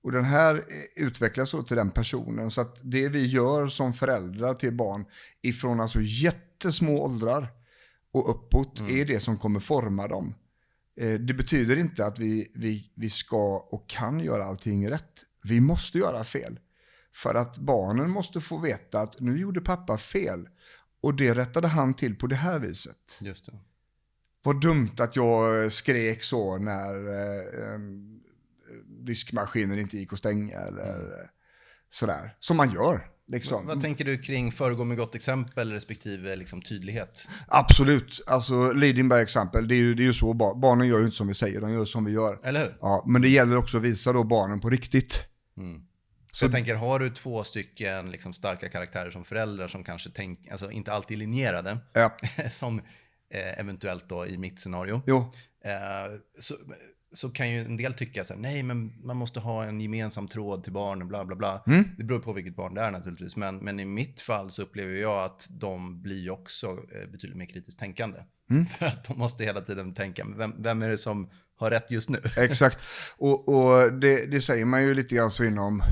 Och den här utvecklas så till den personen, så att det vi gör som föräldrar till barn ifrån alltså jättesmå åldrar och uppåt är det som kommer forma dem. Det betyder inte att vi ska och kan göra allting rätt. Vi måste göra fel. För att barnen måste få veta att nu gjorde pappa fel. Och det rättade han till på det här viset. Just det. Vad dumt att jag skrek så när diskmaskinen inte gick att stänga eller sådär. Som man gör. Liksom. Vad tänker du kring föregå med gott exempel respektive liksom tydlighet? Absolut. Alltså leading by exempel. Det är ju så. Barnen gör ju inte som vi säger, de gör som vi gör. Eller hur? Ja, men det gäller också att visa då barnen på riktigt. Så jag tänker, har du 2 stycken liksom starka karaktärer som föräldrar som kanske alltså inte alltid är linjerade, som eventuellt då i mitt scenario, så kan ju en del tycka så här, nej men man måste ha en gemensam tråd till barnen, bla bla bla. Det beror på vilket barn det är naturligtvis, men i mitt fall så upplever jag att de blir också betydligt mer kritiskt tänkande. För att de måste hela tiden tänka, vem är det som har rätt just nu? Exakt, och det säger man ju lite grann så inom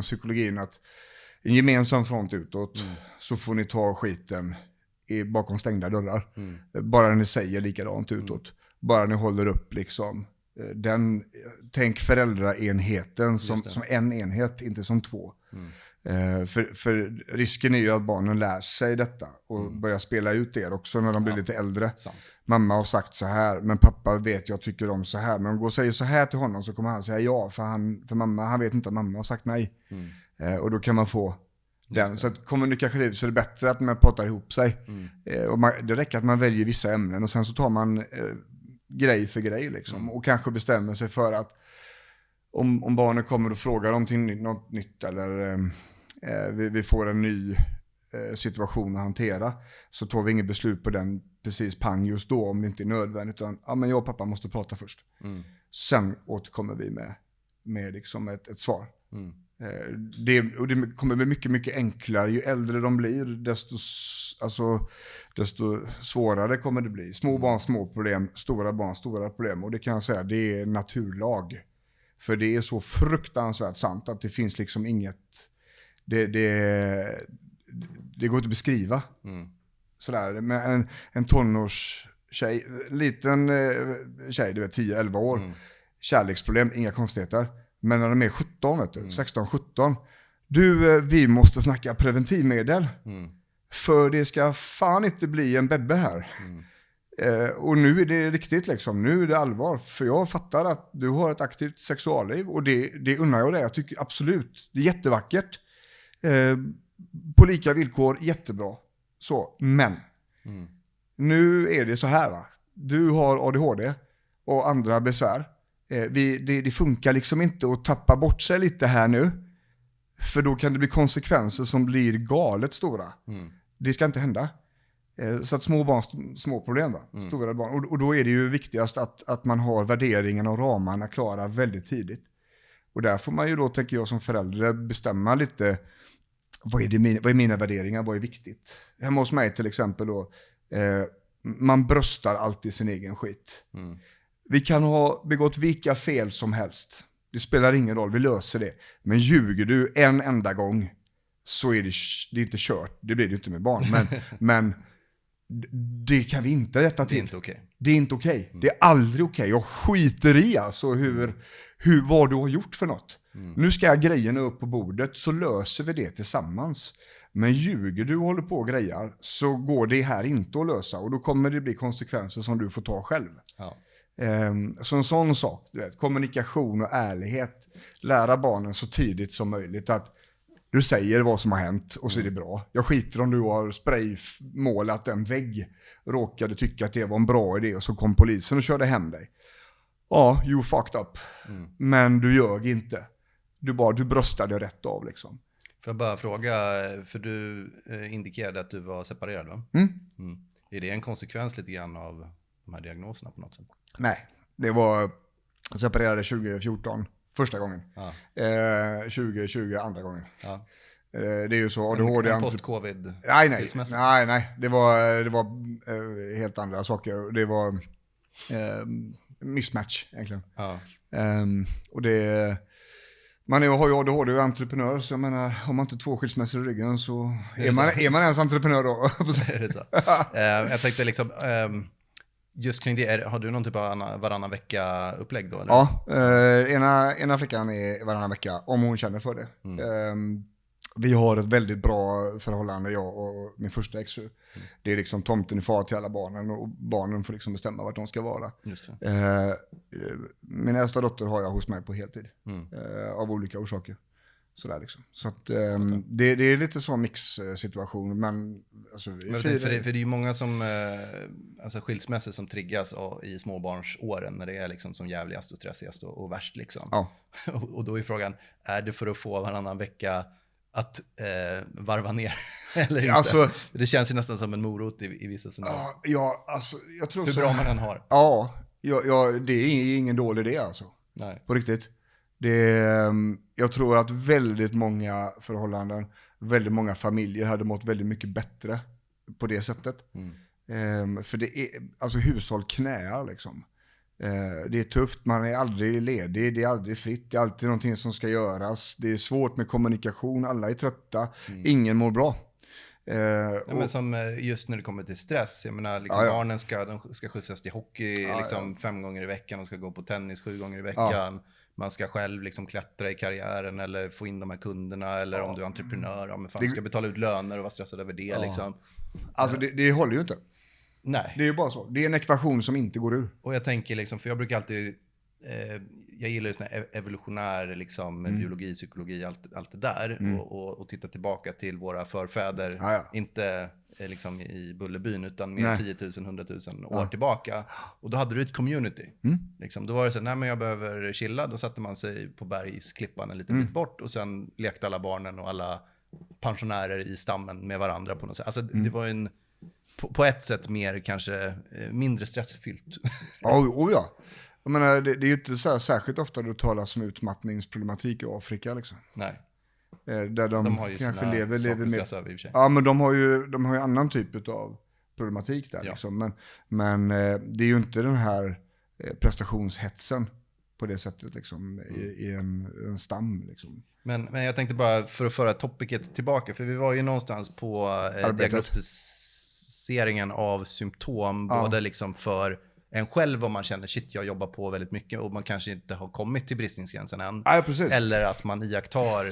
psykologin, att en gemensam front utåt, så får ni ta skiten bakom stängda dörrar. Bara ni säger likadant utåt. Bara ni håller upp liksom tänk föräldraenheten som en enhet, inte som 2. För risken är ju att barnen lär sig detta och börjar spela ut det också när de blir lite äldre. Sant. Mamma har sagt så här, men pappa vet jag tycker om så här. Men om jag går och säger så här till honom så kommer han säga ja, för mamma, han vet inte att mamma har sagt nej. Och då kan man få den. Så att kommunikativt så är det bättre att man pratar ihop sig. Och det räcker att man väljer vissa ämnen och sen så tar man grej för grej liksom. Och kanske bestämmer sig för att om barnen kommer och frågar om något nytt eller vi får en ny situation att hantera, så tar vi inget beslut på den precis pang just då om det inte är nödvändigt, utan men jag och pappa måste prata först. Sen återkommer vi med liksom ett svar. Det kommer bli mycket, mycket enklare. Ju äldre de blir, desto svårare kommer det bli. Små barn, små problem. Stora barn, stora problem. Och det kan jag säga, det är naturlag. För det är så fruktansvärt sant att det finns liksom inget... Det går inte att beskriva. Sådär. Men en tonårstjej, liten tjej, du vet 10-11 år. Kärleksproblem, inga konstigheter. Men när de är 17, vet du, 16-17. Vi måste snacka preventivmedel. För det ska fan inte bli en bebbe här. Och nu är det riktigt liksom. Nu är det allvar. För jag fattar att du har ett aktivt sexualliv. Och det undrar jag det. Jag tycker absolut. Det är jättevackert. På lika villkor, jättebra. Så, men. Nu är det så här, va. Du har ADHD och andra besvär. Det funkar liksom inte att tappa bort sig lite här nu. För då kan det bli konsekvenser som blir galet stora. Det ska inte hända. Så att små barn, små problem, va? Stora barn. Och då är det ju viktigast att man har värderingen och ramarna klara väldigt tidigt. Och där får man ju då, tänker jag som förälder, bestämma lite, vad är mina värderingar, vad är viktigt. Hemma hos mig till exempel då, man bröstar alltid sin egen skit. Vi kan ha begått vilka fel som helst. Det spelar ingen roll, vi löser det. Men ljuger du en enda gång så är det inte kört. Det blir det inte med barn. Men det kan vi inte rätta till. Det är inte okej. Det är inte okej. Det är aldrig okej. Jag skiter i alltså vad du har gjort för något. Nu ska grejerna upp på bordet, så löser vi det tillsammans. Men ljuger du och håller på och grejer, så går det här inte att lösa. Och då kommer det bli konsekvenser som du får ta själv. Ja. Så en sån sak, du vet, kommunikation och ärlighet. Lära barnen så tidigt som möjligt att du säger vad som har hänt och så är det bra. Jag skiter om du har spraymålat en vägg. Råkade tycka att det var en bra idé och så kom polisen och körde hem dig. Ja, you fucked up. Men du ljög inte. Du bröstade rätt av liksom. Får jag bara fråga, för du indikerade att du var separerad, va? Är det en konsekvens lite grann av de här diagnoserna på något sätt? Nej, det var... Jag separerade 2014 första gången. 2020 andra gången. Ja. Det är ju så. En post-covid? Nej. Det var helt andra saker. Det var mismatch egentligen. Ja. Och det... Man har ju ADHD och entreprenör, så jag menar, har man inte 2 skilsmässor i ryggen så är man ens entreprenör då. Är det så? Jag tänkte liksom, just kring det, har du någon typ av varannan vecka-upplägg då? Eller? Ja, ena flickan är varannan vecka, om hon känner för det. Vi har ett väldigt bra förhållande, jag och min första exfru. Det är liksom tomten är far till alla barnen, och barnen får liksom bestämma vart de ska vara. Just det. Min äldsta dotter har jag hos mig på heltid. Av olika orsaker. Sådär liksom. Så att, det är lite sån mix-situation. Men, alltså, för det är ju många som, alltså skilsmässor som triggas i småbarnsåren, när det är liksom som jävligast och stressigast och värst liksom. Ja. Och då är frågan, är det för att få varannan vecka att varva ner eller inte? Alltså, det känns ju nästan som en morot i vissa scenarier. Ja, alltså, jag tror hur bra man än har. Ja, det är ingen dålig idé alltså. Nej. På riktigt. Jag tror att väldigt många förhållanden, väldigt många familjer hade mått väldigt mycket bättre på det sättet. För det är, alltså hushåll knäar liksom. Det är tufft, man är aldrig ledig, det är aldrig fritt, det är alltid någonting som ska göras. Det är svårt med kommunikation, alla är trötta, ingen mår bra. Men som just när det kommer till stress, jag menar liksom barnen ska skjutsas till hockey 5 gånger i veckan, de ska gå på tennis 7 gånger i veckan. Man ska själv liksom klättra i karriären eller få in de här kunderna, eller om du är entreprenör, du ska betala ut löner och vara stressad över det liksom. Alltså det håller ju inte. Nej. Det är ju bara så. Det är en ekvation som inte går ur. Och jag tänker liksom, för jag brukar alltid, jag gillar ju sån här evolutionär liksom, biologi, psykologi, allt det där. Och titta tillbaka till våra förfäder, inte liksom i Bullerbyn, utan mer 10 000, 100 000 år tillbaka. Och då hade du ett community. Liksom, då var det så, nej men jag behöver chilla. Då satte man sig på bergsklippan en liten bit bort, och sen lekte alla barnen och alla pensionärer i stammen med varandra på något sätt. Alltså det var en på ett sätt mer kanske mindre stressfyllt. Ja. Jag menar, det är ju inte så här, särskilt ofta du talar om utmattningsproblematik i Afrika liksom. Nej. Där de har ju kanske lever med stress över i och för sig. Ja, men de har ju annan typ av problematik där liksom. Men det är ju inte den här prestationshetsen på det sättet liksom, i en stam liksom. Men jag tänkte bara, för att föra topicet tillbaka, för vi var ju någonstans på diagnostiseringen av symptom, både liksom för en själv, om man känner shit, jag jobbar på väldigt mycket och man kanske inte har kommit till bristningsgränsen än. Ja, precis. Eller att man iakttar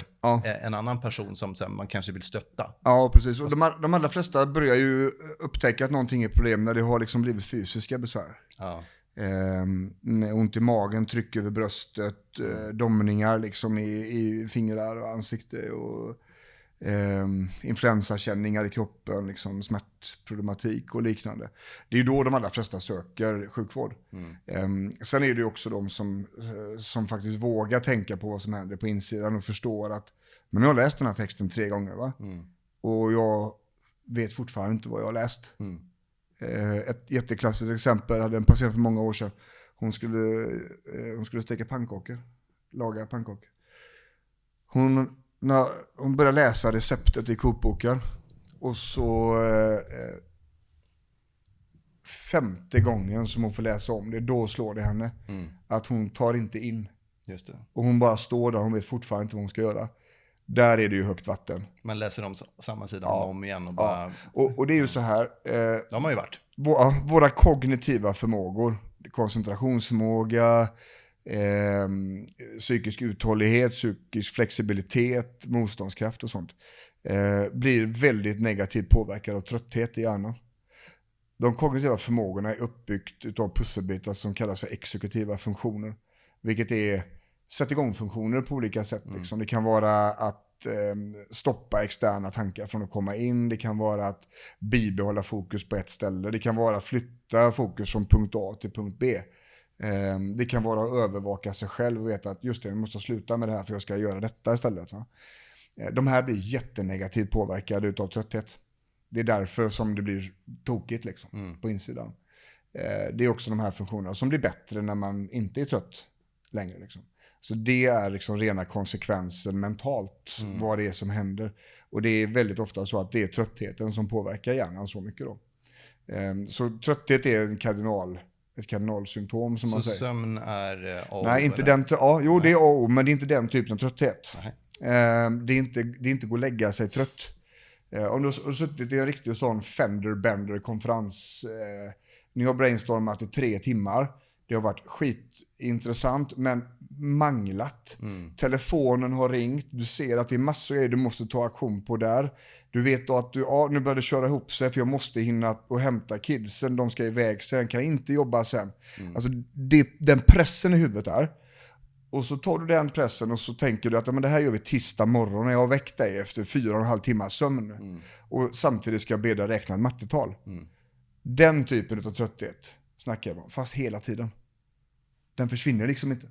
en annan person som sen man kanske vill stötta. Ja, precis. Och de allra flesta börjar ju upptäcka att någonting är problem när det har liksom blivit fysiska besvär. Ja. Ont i magen, tryck över bröstet, domningar liksom i fingrar och ansikte, och influensakänningar i kroppen, liksom smärtproblematik och liknande. Det är ju då de allra flesta söker sjukvård. Sen är det ju också de som faktiskt vågar tänka på vad som händer på insidan och förstår att, men jag har läst den här texten 3 gånger va? Och jag vet fortfarande inte vad jag har läst. Ett jätteklassiskt exempel, jag hade en patient för många år sedan. Hon skulle steka pannkakor, laga pannkakor. När hon började läsa receptet i kokboken, och så 5:e gången som hon får läsa om det, då slår det henne att hon tar inte in. Just det. Och hon bara står där, hon vet fortfarande inte vad hon ska göra. Där är det ju högt vatten. Man läser om samma sida om igen och bara... Och det är ju så här... de har ju varit. Våra kognitiva förmågor, koncentrationsförmåga, psykisk uthållighet, psykisk flexibilitet, motståndskraft och sånt, blir väldigt negativt påverkade av trötthet i hjärnan. De kognitiva förmågorna är uppbyggt av pusselbitar som kallas för exekutiva funktioner, vilket är sätt igång funktioner på olika sätt. Liksom. Det kan vara att stoppa externa tankar från att komma in. Det kan vara att bibehålla fokus på ett ställe. Det kan vara att flytta fokus från punkt A till punkt B. Det kan vara att övervaka sig själv och veta att just det, jag måste sluta med det här för jag ska göra detta istället. Va? De här blir jättenegativt påverkade utav trötthet. Det är därför som det blir tokigt liksom, på insidan. Det är också de här funktionerna som blir bättre när man inte är trött längre. Liksom. Så det är liksom rena konsekvensen mentalt, vad det är som händer. Och det är väldigt ofta så att det är tröttheten som påverkar hjärnan så mycket då. Så trötthet är ett kardinalsymptom som man säger. Så sömn är A? Nej, inte den. Ja, jo, det är A, men det är inte den typen av trötthet. Det är inte gå och lägga sig trött. Om du har suttit i en riktig sån fender-bender-konferens, ni har brainstormat i 3 timmar. Det har varit skitintressant men manglat. Telefonen har ringt, du ser att det är massor grejer du måste ta aktion på där. Du vet då att nu börjar det köra ihop sig för jag måste hinna och hämta kidsen, de ska iväg sen, kan inte jobba sen. Alltså den pressen i huvudet där. Och så tar du den pressen och så tänker du att men det här gör vi tisdag morgon när jag har väckt dig efter 4,5 timmars sömn. Och samtidigt ska jag be dig räkna ett mattetal. Den typen av trötthet snackar jag om, fast hela tiden. Den försvinner liksom inte.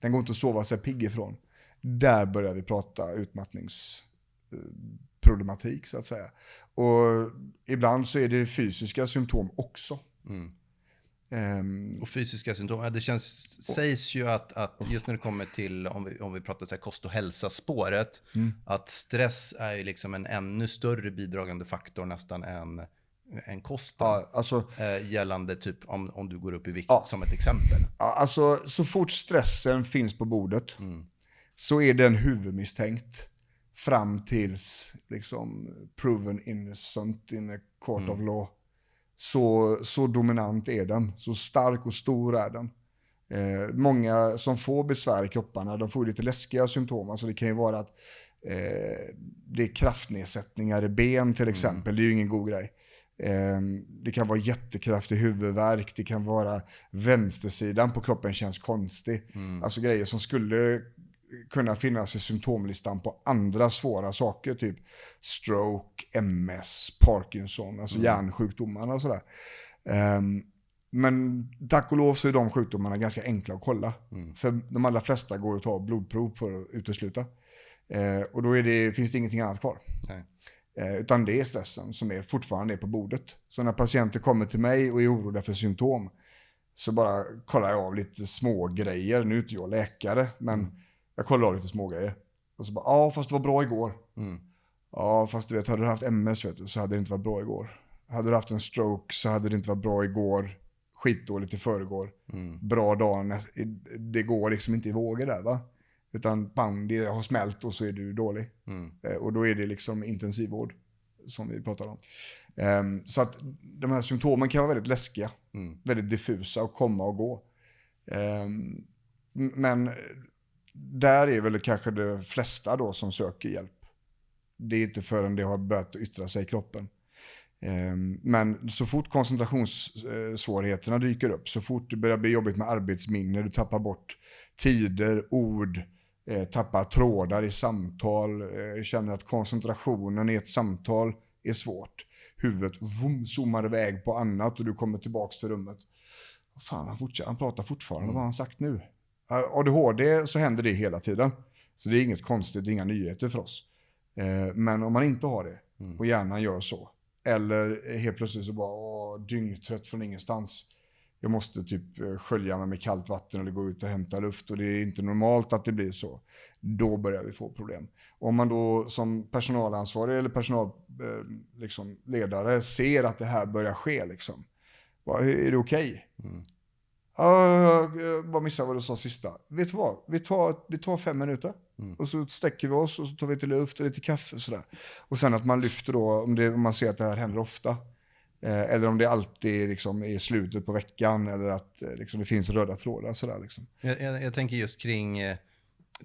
Den går inte att sova sig pigg ifrån. Där börjar vi prata utmattningsproblematik så att säga. Och ibland så är det fysiska symptom också. Och fysiska symptom, sägs ju att just när det kommer till, om vi pratar så här kost- och hälsa-spåret, att stress är ju liksom en ännu större bidragande faktor nästan än kosten. Ja, alltså, gällande typ om du går upp i vikt som ett exempel. Ja, alltså så fort stressen finns på bordet så är den huvudmisstänkt fram tills liksom proven innocent in a court of law. Så dominant är den, så stark och stor är den. Många som får besvär i kropparna, de får lite läskiga symptom. Alltså det kan ju vara att det är kraftnedsättningar i ben till exempel, det är ju ingen god grej. Det kan vara jättekraftig huvudvärk, det kan vara vänstersidan på kroppen känns konstig. Alltså grejer som skulle kunna finnas i symptomlistan på andra svåra saker, typ stroke, MS, Parkinson, alltså hjärnsjukdomarna och sådär. Men tack och lov så är de sjukdomarna ganska enkla att kolla. För de allra flesta går att ta blodprov för att utesluta. Och då finns det ingenting annat kvar. Nej. Utan det är stressen som fortfarande är på bordet. Så när patienter kommer till mig och är oroliga för symptom så bara kollar jag av lite små grejer. Nu är inte jag läkare, men jag kollar av lite små grejer. Och så bara, fast det var bra igår. Ja, fast du vet, hade du haft MS så hade det inte varit bra igår. Hade du haft en stroke så hade det inte varit bra igår. Skitdåligt i förrgår. Bra dagen. Det går liksom inte i vågor där, va? Utan bang, det har smält och så är du dålig. Och då är det liksom intensivvård som vi pratar om. Så att de här symptomen kan vara väldigt läskiga. Väldigt diffusa och komma och gå. Men där är väl kanske de flesta då som söker hjälp. Det är inte förrän det har börjat yttra sig i kroppen. Men så fort koncentrationssvårigheterna dyker upp, så fort det börjar bli jobbigt med arbetsminne, du tappar bort tider, ord, tappar trådar i samtal, känner att koncentrationen i ett samtal är svårt. Huvudet zoomar iväg på annat och du kommer tillbaka till rummet. Fan, han pratar fortfarande, vad har han sagt nu? ADHD så händer det hela tiden. Så det är inget konstigt, det är inga nyheter för oss. Men om man inte har det och hjärnan gör så, eller helt plötsligt så bara dyngtrött från ingenstans. Jag måste typ skölja mig med kallt vatten eller gå ut och hämta luft och det är inte normalt att det blir så. Då börjar vi få problem. Om man då som personalansvarig eller ledare ser att det här börjar ske liksom. Är det okej? Jag bara missade vad du sa sista. Vet du vad? Vi tar 5 minuter. Och så stäcker vi oss och så tar vi lite luft och lite kaffe och sådär. Och sen att man lyfter då, om man ser att det här händer ofta. Eller om det alltid liksom är slutet på veckan eller att liksom det finns röda trådar sådär liksom. Jag tänker just kring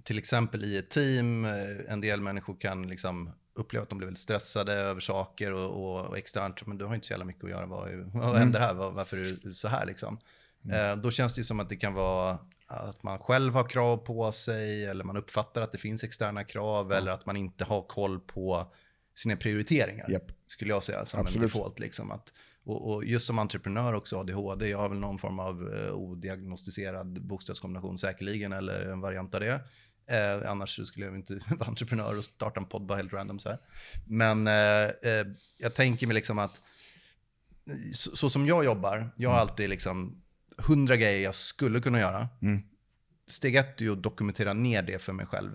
till exempel i ett team, en del människor kan liksom uppleva att de blir väldigt stressade över saker och externt, men du har inte så jävla mycket att göra, vad händer här, varför är det så här liksom. Då känns det som att det kan vara att man själv har krav på sig eller man uppfattar att det finns externa krav eller att man inte har koll på sina prioriteringar, skulle jag säga som en default liksom. Och just som entreprenör också, ADHD, jag har väl någon form av odiagnostiserad bokstavskombination säkerligen eller en variant av det. Annars skulle jag inte vara entreprenör och starta en podd bara helt random så här. Men jag tänker mig liksom att så som jag jobbar, jag har alltid liksom 100 grejer jag skulle kunna göra. Steg 1 är ju att dokumentera ner det för mig själv.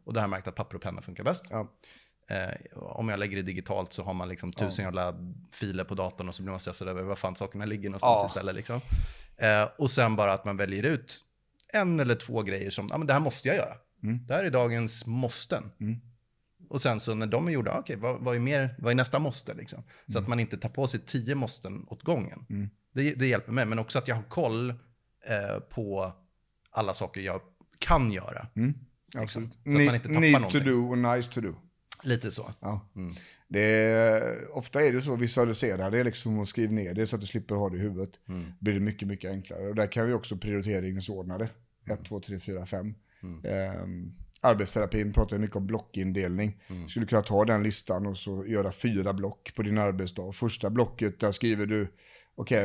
Och det har jag märkt att papper och penna funkar bäst. Ja. Om jag lägger det digitalt så har man liksom 1000 jävla filer på datorn och så blir man stressad över var fan sakerna ligger någonstans istället. Liksom. Och sen bara att man väljer ut 1 eller 2 grejer som, men det här måste jag göra. Det här är dagens måsten. Och sen så när de är gjorda, vad är nästa måste liksom? Så att man inte tar på sig 10 måsten åt gången. Det hjälper mig, men också att jag har koll på alla saker jag kan göra. Absolut. Liksom. Så att man inte tappar need någonting. to do och nice to do. Lite så. Ja. Ofta är det så, visualisera det liksom och skriv ner det så att du slipper ha det i huvudet. Blir det mycket, mycket enklare. Och där kan vi också prioriteringsordna det. 1, 2, 3, 4, 5. Arbetsterapin pratar mycket om blockindelning. Du skulle kunna ta den listan och så göra 4 block på din arbetsdag. Första blocket, där skriver du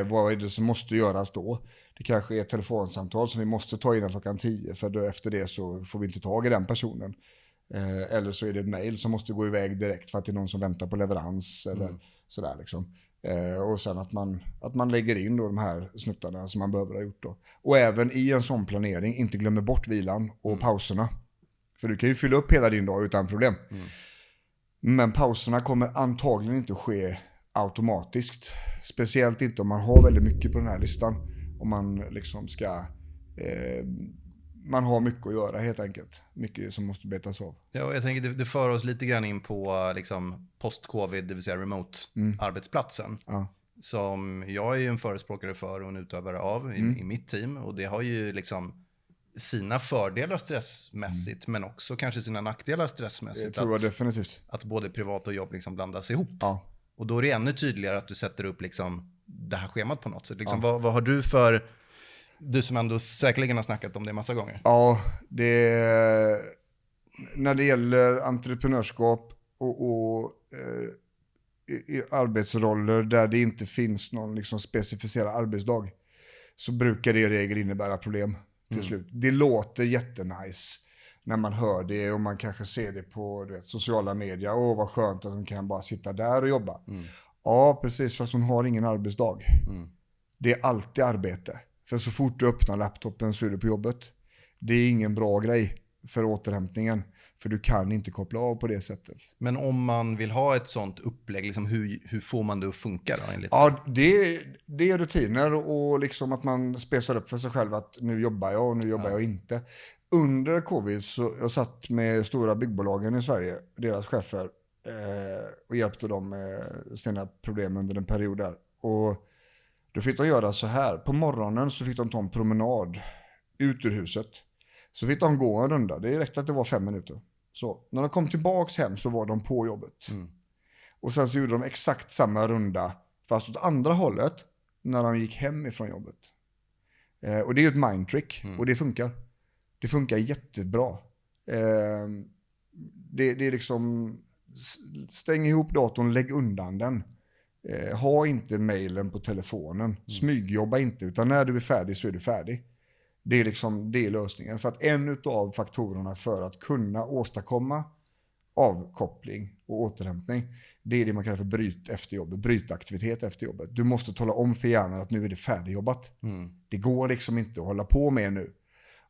vad är det som måste göras då? Det kanske är ett telefonsamtal som vi måste ta innan klockan 10, för då efter det så får vi inte tag i den personen. Eller så är det ett mejl som måste gå iväg direkt för att det är någon som väntar på leverans eller sådär liksom. Och sen att man lägger in då de här snuttarna som man behöver ha gjort då. Och även i en sån planering inte glömmer bort vilan och pauserna. För du kan ju fylla upp hela din dag utan problem. Men pauserna kommer antagligen inte att ske automatiskt. Speciellt inte om man har väldigt mycket på den här listan. Om man liksom ska... man har mycket att göra helt enkelt. Mycket som måste betas av. Ja, jag tänker det för oss lite grann in på liksom post-covid, det vill säga remote-arbetsplatsen. Som jag är ju en förespråkare för och en utövare av i mitt team. Och det har ju liksom sina fördelar stressmässigt, men också kanske sina nackdelar stressmässigt. Det tror jag definitivt. Att både privat och jobb liksom blandas ihop. Ja. Och då är det ännu tydligare att du sätter upp liksom det här schemat på något sätt. Liksom, vad har du för... Du som ändå säkerligen har snackat om det massa gånger. Ja, när det gäller entreprenörskap och i arbetsroller där det inte finns någon liksom specificerad arbetsdag, så brukar det i regel innebära problem till slut. Det låter jättenice när man hör det och man kanske ser det på sociala medier. Vad skönt att man kan bara sitta där och jobba. Ja, precis, fast hon har ingen arbetsdag. Det är alltid arbete. För så fort du öppnar laptopen så är du på jobbet. Det är ingen bra grej för återhämtningen. För du kan inte koppla av på det sättet. Men om man vill ha ett sånt upplägg, liksom hur får man det att funka då? Enligt? Ja, det är rutiner och liksom att man spesar upp för sig själv att nu jobbar jag och nu jobbar jag inte. Under covid så jag satt med stora byggbolagen i Sverige, deras chefer, och hjälpte dem med sina problem under en period där. Och då fick de göra så här. På morgonen så fick de ta en promenad ut ur huset. Så fick de gå en runda. Det räckte att det var 5 minuter. Så när de kom tillbaks hem så var de på jobbet. Och sen så gjorde de exakt samma runda fast åt andra hållet när de gick hem ifrån jobbet. Och det är ju ett mindtrick. Och det funkar. Det funkar jättebra. Det är liksom... Stäng ihop datorn, lägg undan den. Ha inte mejlen på telefonen. Smygjobba inte, utan när du är färdig så är du färdig. Det är lösningen. För att en av faktorerna för att kunna åstadkomma avkoppling och återhämtning, det är det man kallar för brytaktivitet efter jobbet. Du måste tala om för hjärnan att nu är det färdigjobbat. Det går liksom inte att hålla på med nu.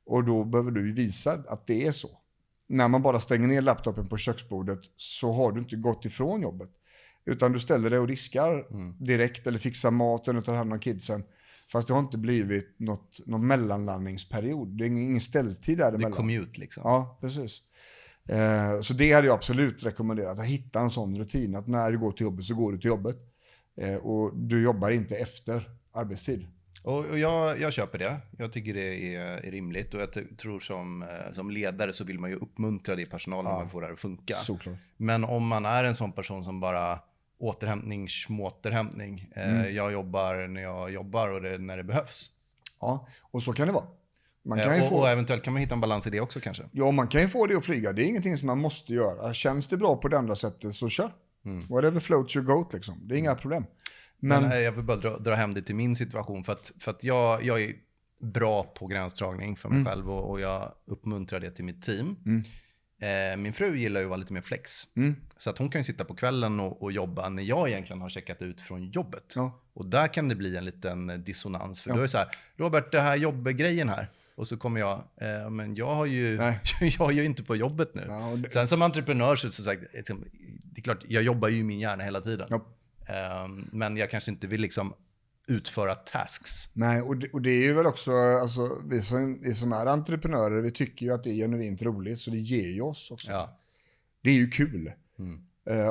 Och då behöver du visa att det är så. När man bara stänger ner laptopen på köksbordet så har du inte gått ifrån jobbet. Utan du ställer dig och diskar direkt eller fixar maten och tar hand om kidsen. Fast det har inte blivit någon mellanlandningsperiod. Det är ingen ställtid däremellan. Det kom ut liksom. Ja, precis. Så det hade jag absolut rekommenderat. Att hitta en sån rutin. Att när du går till jobbet så går du till jobbet. Och du jobbar inte efter arbetstid. Och jag köper det. Jag tycker det är rimligt. Och jag tror som ledare så vill man ju uppmuntra det i personalen när man får det här att funka. Såklart. Men om man är en sån person som bara återhämtning. Jag jobbar när jag jobbar och det när det behövs. Ja, och så kan det vara. Och eventuellt kan man hitta en balans i det också kanske. Ja, man kan ju få det att flyga. Det är ingenting som man måste göra. Känns det bra på det andra sättet så kör. Whatever floats your goat liksom. Det är inga problem. Men jag vill bara dra hem det till min situation. För att jag är bra på gränsdragning för mig själv. Och jag uppmuntrar det till mitt team. Min fru gillar ju att vara lite mer flex. Så att hon kan ju sitta på kvällen och jobba när jag egentligen har checkat ut från jobbet. Ja. Och där kan det bli en liten dissonans. För då är det så här, Robert, det här jobbgrejen här. Och så kommer jag, men jag har ju jag är ju inte på jobbet nu. Ja, Sen som entreprenör så sagt, det är klart, jag jobbar ju i min hjärna hela tiden. Ja. Men jag kanske inte vill liksom utföra tasks. Nej, och det är ju väl också, alltså, vi som är entreprenörer, vi tycker ju att det är genuint roligt, så det ger ju oss också. Ja. Det är ju kul.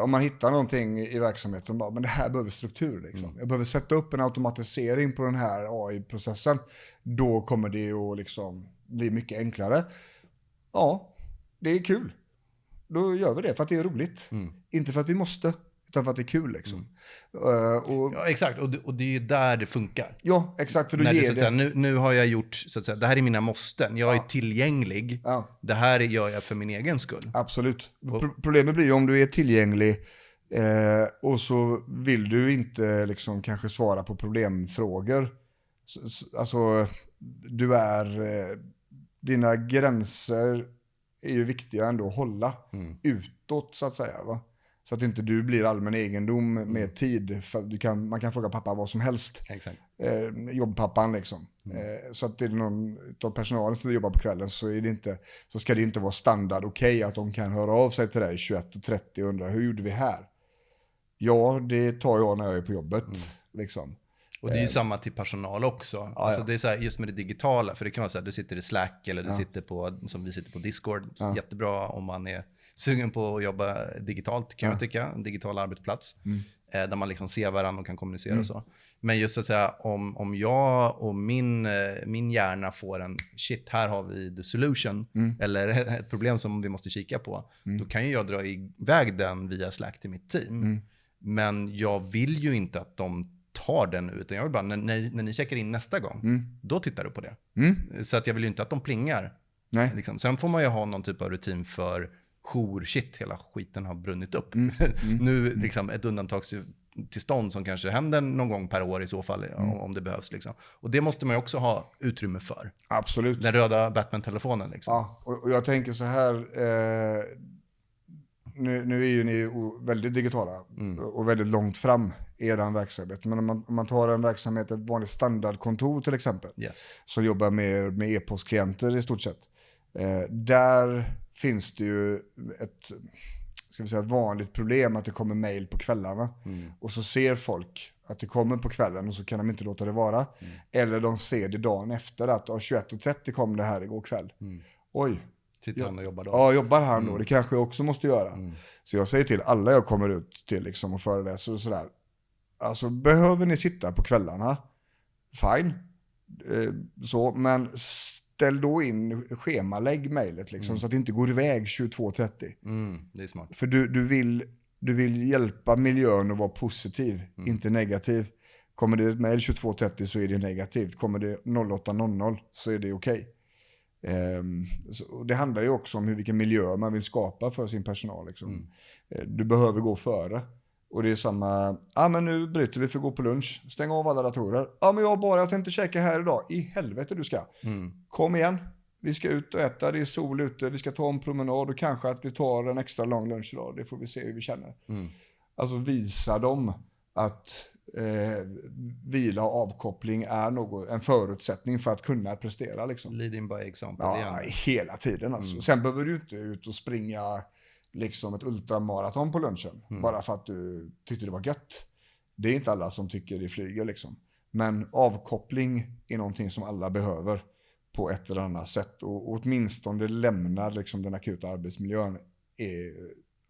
Om man hittar någonting i verksamheten, bara, men det här behöver struktur. Liksom. Jag behöver sätta upp en automatisering på den här AI-processen. Då kommer det att liksom bli mycket enklare. Ja, det är kul. Då gör vi det för att det är roligt. Inte för att vi måste, utan för att det är kul. Liksom. Ja, exakt. Och det är ju där det funkar. Ja, exakt. För då När ger det, så att säga, nu har jag gjort, så att säga, det här är mina måsten. Jag är tillgänglig. Ja. Det här gör jag för min egen skull. Absolut. Problemet blir ju om du är tillgänglig och så vill du inte liksom kanske svara på problemfrågor. Alltså, du är... dina gränser är ju viktiga ändå att hålla utåt, så att säga. Va? Så att inte du blir allmän egendom med tid. För man kan fråga pappa vad som helst. Exakt. Jobbpappan liksom. Så att det är någon av personalen som jobbar på kvällen, så ska det inte vara standard okej att de kan höra av sig till dig 21:30 och undra hur gjorde vi här? Ja, det tar jag när jag är på jobbet. Liksom. Och det är ju samma till personal också. Alltså det är så här, just med det digitala, för det kan vara så här, du sitter i Slack eller du sitter på, som vi sitter på Discord. Jättebra om man är sugen på att jobba digitalt, kan jag tycka. En digital arbetsplats. Där man liksom ser varandra och kan kommunicera och så. Men just att säga, om jag och min hjärna får en shit, här har vi the solution. Eller ett problem som vi måste kika på. Då kan ju jag dra iväg den via Slack till mitt team. Men jag vill ju inte att de tar den nu, utan jag vill bara, när ni checkar in nästa gång, då tittar du på det. Så att jag vill ju inte att de plingar. Nej. Liksom. Sen får man ju ha någon typ av rutin för shit, hela skiten har brunnit upp. Nu liksom ett undantagstillstånd som kanske händer någon gång per år i så fall, om det behövs. Liksom. Och det måste man ju också ha utrymme för. Absolut. Den röda Batman-telefonen. Liksom. Ja, och jag tänker så här, nu är ju ni väldigt digitala och väldigt långt fram i er verksamhet. Men om man tar en verksamhet, ett vanligt standardkontor till exempel, som jobbar med e-postklienter i stort sett. Där finns det ju ett vanligt problem att det kommer mejl på kvällarna. Och så ser folk att det kommer på kvällen och så kan de inte låta det vara. Eller de ser det dagen efter att 21:30 kom det här igår kväll. Oj. Sitter han och jobbar då? Ja, jobbar han då. Det kanske jag också måste göra. Så jag säger till alla jag kommer ut till liksom och föreläser och sådär. Alltså, behöver ni sitta på kvällarna? Fine. Men ställ då in schemalägg mejlet liksom, så att det inte går iväg 22:30. Det är smart. För du vill hjälpa miljön att vara positiv, inte negativ. Kommer det ett mejl 22:30 så är det negativt. Kommer det 08:00 så är det okej. Det handlar ju också om vilken miljö man vill skapa för sin personal. Liksom. Du behöver gå före. Och det är samma, men nu bryter vi för att gå på lunch. Stäng av alla datorer. Men jag tänkte käka här idag. I helvete du ska. Kom igen. Vi ska ut och äta. Det är sol ute. Vi ska ta en promenad. Och kanske att vi tar en extra lång lunch idag. Det får vi se hur vi känner. Alltså visa dem att vila och avkoppling är en förutsättning för att kunna prestera. Liksom. Leading by example. Ja, hela tiden. Alltså. Sen behöver du inte ut och springa liksom ett ultramaraton på lunchen. Bara för att du tyckte det var gött. Det är inte alla som tycker det flyger. Liksom. Men avkoppling är någonting som alla behöver på ett eller annat sätt. Och åtminstone lämnar liksom, den akuta arbetsmiljön är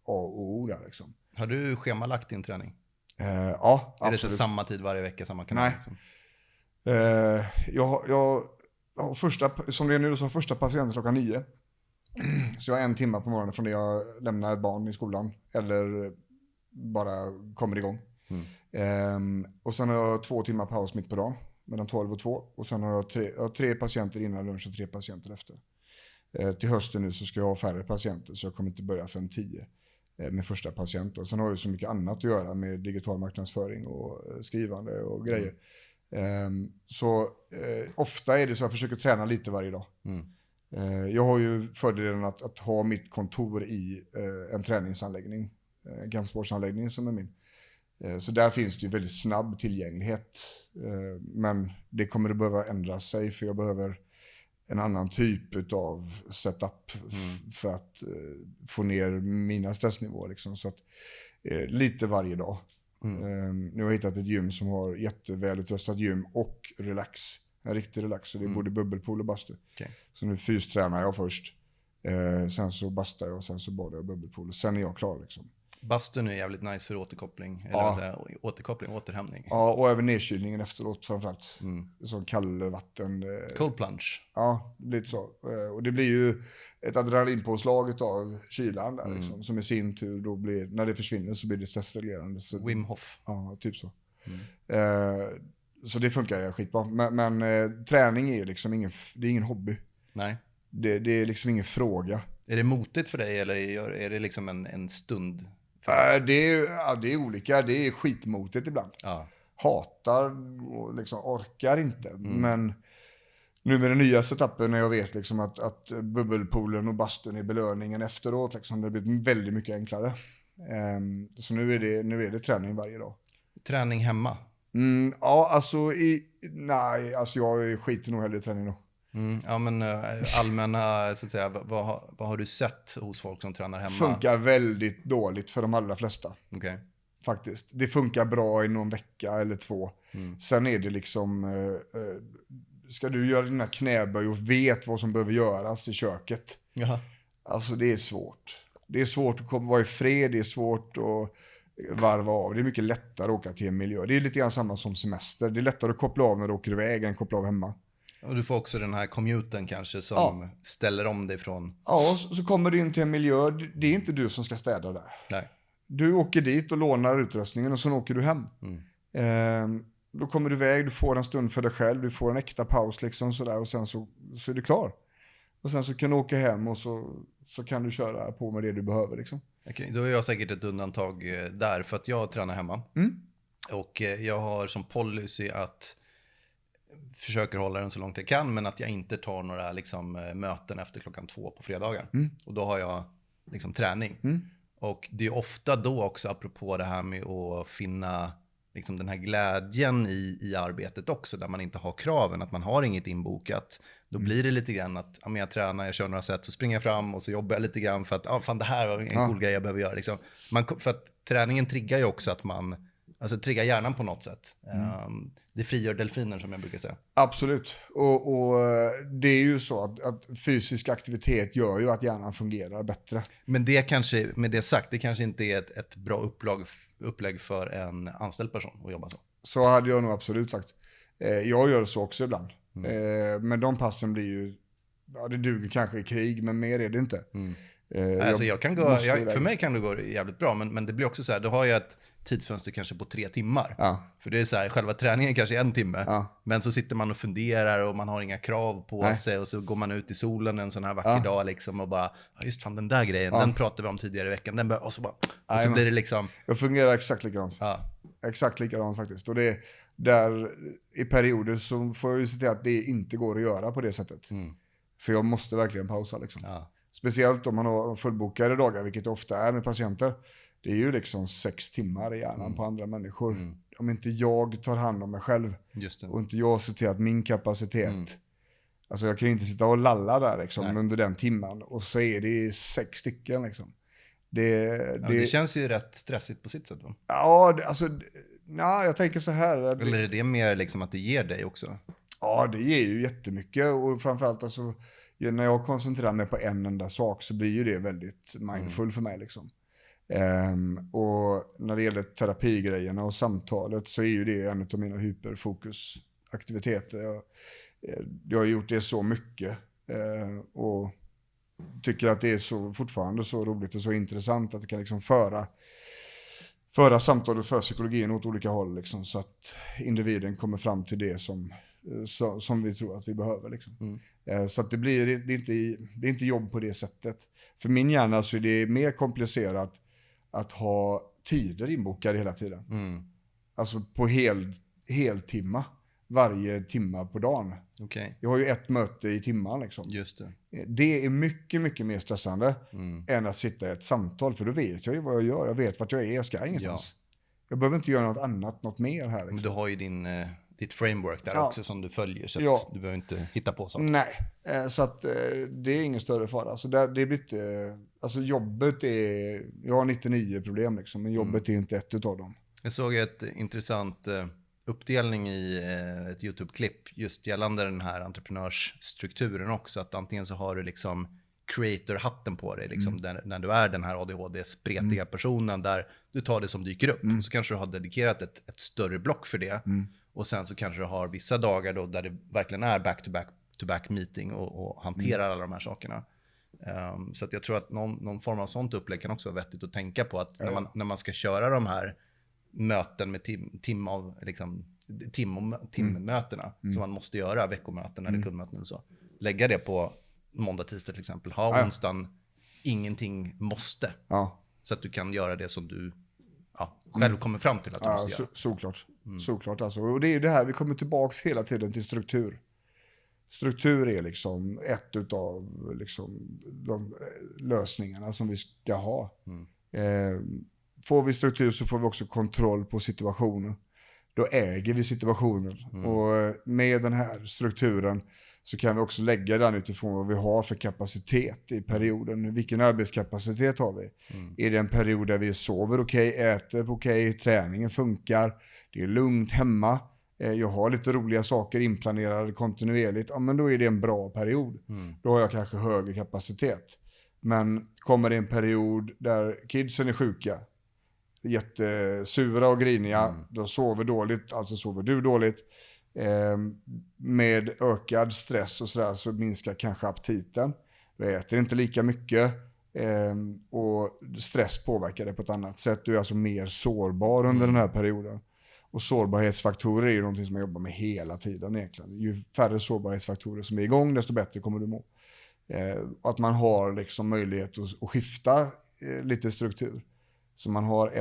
A och O där. Liksom. Har du schemalagt din träning? Ja, absolut. Är det så samma tid varje vecka, samma kanal? Nej. Liksom? Jag som det är nu så har första patienten klockan 9. Så jag har 1 timme på morgonen från det jag lämnar ett barn i skolan. Eller bara kommer igång. Och sen har jag 2 timmar paus mitt på dagen. Mellan 12 och 2. Och sen har jag 3 patienter innan lunch och 3 patienter efter. Till hösten nu så ska jag ha färre patienter. Så jag kommer inte börja förrän 10 med första patient. Och sen har jag så mycket annat att göra med digital marknadsföring och skrivande och grejer. Så ofta är det så att jag försöker träna lite varje dag. Jag har ju fördelen att ha mitt kontor i en träningsanläggning, en kampsportsanläggning som är min. Så där finns det ju väldigt snabb tillgänglighet. Men det kommer att behöva ändra sig, för jag behöver en annan typ av setup för att få ner mina stressnivåer. Liksom. Så att, lite varje dag. Nu har jag hittat ett gym som har jättevälutrustat gym och relax. En riktig relax. Så det är både bubbelpool och bastu. Okay. Så nu fystränar jag först. Sen så bastar jag och sen så badar jag bubbelpool. Och sen är jag klar liksom. Bastun är jävligt nice för återkoppling. Eller återhämtning. Ja, och även nedkylningen efteråt framförallt. Som kallvatten. Cold plunge. Ja, lite så. Och det blir ju ett adrenalinpåslag av kylan där liksom, som i sin tur då blir, när det försvinner så blir det stressreglerande. Så, Wim Hof. Ja, typ så. Så det funkar skitbra. Men träning är liksom ingen hobby. Nej. Det är liksom ingen fråga. Är det motigt för dig eller är det liksom en stund? Det är olika. Det är skitmotigt ibland. Ja. Hatar och liksom orkar inte. Men nu med den nya setupen, när jag vet liksom att bubbelpoolen och bastun är belöningen efteråt. Liksom, det blir väldigt mycket enklare. Så nu är det träning varje dag. Träning hemma? Ja, alltså jag skiter nog hellre i träning då. Ja, men allmänna, så att säga, vad har du sett hos folk som tränar hemma? Funkar väldigt dåligt för de allra flesta. Okay. Faktiskt. Det funkar bra i någon vecka eller 2. Sen är det liksom, ska du göra dina knäböj och vet vad som behöver göras i köket. Jaha. Alltså det är svårt. Det är svårt att vara i fred, det är svårt att varva av. Det är mycket lättare att åka till en miljö. Det är lite grann samma som semester. Det är lättare att koppla av när du åker iväg än att koppla av hemma. Och du får också den här commuten kanske som ställer om dig från... Ja, så kommer du in till en miljö. Det är inte du som ska städa där. Nej. Du åker dit och lånar utrustningen och sen åker du hem. Då kommer du iväg, du får en stund för dig själv. Du får en äkta paus liksom sådär, och sen så är du klar. Och sen så kan du åka hem och så kan du köra på med det du behöver liksom. Okej, då är jag säkert ett undantag där, för att jag tränar hemma. Och jag har som policy att försöker hålla den så långt jag kan, men att jag inte tar några liksom, möten efter 2:00 på fredagar. Och då har jag liksom träning. Och det är ofta då också, apropå det här med att finna liksom den här glädjen i arbetet också, där man inte har kraven, att man har inget inbokat. Då blir det lite grann att jag tränar, jag kör några set, så springer jag fram och så jobbar jag lite grann för att fan, det här var en cool grej jag behöver göra. Liksom. För att träningen triggar ju också att man, alltså triggar hjärnan på något sätt. Det frigör delfiner, som jag brukar säga. Absolut. Och det är ju så att fysisk aktivitet gör ju att hjärnan fungerar bättre. Men det kanske, med det sagt, det kanske inte är ett bra upplägg för en anställd person att jobba så. Så hade jag nog absolut sagt. Jag gör så också ibland. Men de passen blir ju, det duger kanske i krig, men mer är det inte. Alltså för mig kan det gå jävligt bra, men det blir också så här, då har jag ett tidsfönster kanske på 3 timmar. För det är så här, själva träningen kanske är 1 timme. Men så sitter man och funderar och man har inga krav på sig, och så går man ut i solen en sån här vacker dag liksom, och bara, just fan, den där grejen, den pratade vi om tidigare i veckan, och så blir det liksom... Jag fungerar exakt likadant. Exakt likadant faktiskt. Och det där i perioder så får jag ju se till att det inte går att göra på det sättet. För jag måste verkligen pausa liksom. Speciellt om man har fullbokade dagar, vilket det ofta är med patienter. Det är ju liksom 6 timmar i hjärnan på andra människor. Om inte jag tar hand om mig själv och inte jag ser till att min kapacitet... Alltså jag kan ju inte sitta och lalla där liksom under den timman. Och så är det 6 stycken liksom. Det känns ju rätt stressigt på sitt sätt då. Ja, jag tänker så här. Eller är det mer liksom att det ger dig också? Ja, det ger ju jättemycket. Och framförallt alltså, när jag koncentrerar mig på en enda sak så blir ju det väldigt mindful för mig liksom. Och när det gäller terapigrejerna och samtalet så är ju det en av mina hyperfokusaktiviteter. Jag har gjort det så mycket och tycker att det är fortfarande så roligt och så intressant att det kan liksom föra samtalet för psykologin åt olika håll liksom, så att individen kommer fram till det som vi tror att vi behöver liksom. Så att det är inte jobb på det sättet. För min hjärna så är det mer komplicerat att ha tider inbokade hela tiden. Alltså på heltimma varje timme på dagen. Okej. Jag har ju ett möte i timmen liksom. Just det. Det är mycket, mycket mer stressande än att sitta i ett samtal. För då vet jag ju vad jag gör. Jag vet vart jag är. Jag ska ingenstans. Jag behöver inte göra något annat, något mer här. Liksom. Men du har ju ditt framework där också som du följer. Så att du behöver inte hitta på saker. Nej, så att det är ingen större fara. Så det blir inte, alltså jobbet är, jag har 99 problem liksom, men jobbet är inte ett utav dem. Jag såg ett intressant uppdelning i ett YouTube-klipp just gällande den här entreprenörsstrukturen också. Att antingen så har du liksom creator-hatten på dig, liksom, när du är den här ADHD-spretiga personen där du tar det som dyker upp. Så kanske du har dedikerat ett större block för det. Och sen så kanske du har vissa dagar då där det verkligen är back-to-back meeting och hanterar alla de här sakerna. Så att jag tror att någon form av sånt upplägg kan också vara vettigt att tänka på. Att när man ska köra de här möten med timmötena som man måste göra, veckomöten eller kundmöten eller så. Lägga det på måndag, tisdag till exempel. Ha onsdagen, ingenting måste. Så att du kan göra det som du själv kommer fram till att du måste göra. Såklart alltså. Och det är ju det här, vi kommer tillbaks hela tiden till struktur. Struktur är liksom ett utav liksom de lösningarna som vi ska ha. Får vi struktur så får vi också kontroll på situationen. Då äger vi situationen. Och med den här strukturen så kan vi också lägga den utifrån vad vi har för kapacitet i perioden. Vilken arbetskapacitet har vi? Är det en period där vi sover okej, äter okej, träningen funkar, det är lugnt hemma, jag har lite roliga saker inplanerade kontinuerligt, ja men då är det en bra period. Då har jag kanske högre kapacitet. Men kommer det en period där kidsen är sjuka, jättesura och griniga, de sover dåligt, alltså sover du dåligt, med ökad stress och sådär så minskar kanske aptiten. Du äter inte lika mycket och stress påverkar det på ett annat sätt. Du är alltså mer sårbar under den här perioden. Och sårbarhetsfaktorer är ju någonting som jag jobbar med hela tiden egentligen. Ju färre sårbarhetsfaktorer som är igång, desto bättre kommer du må. Att man har liksom möjlighet att skifta lite struktur. Så man har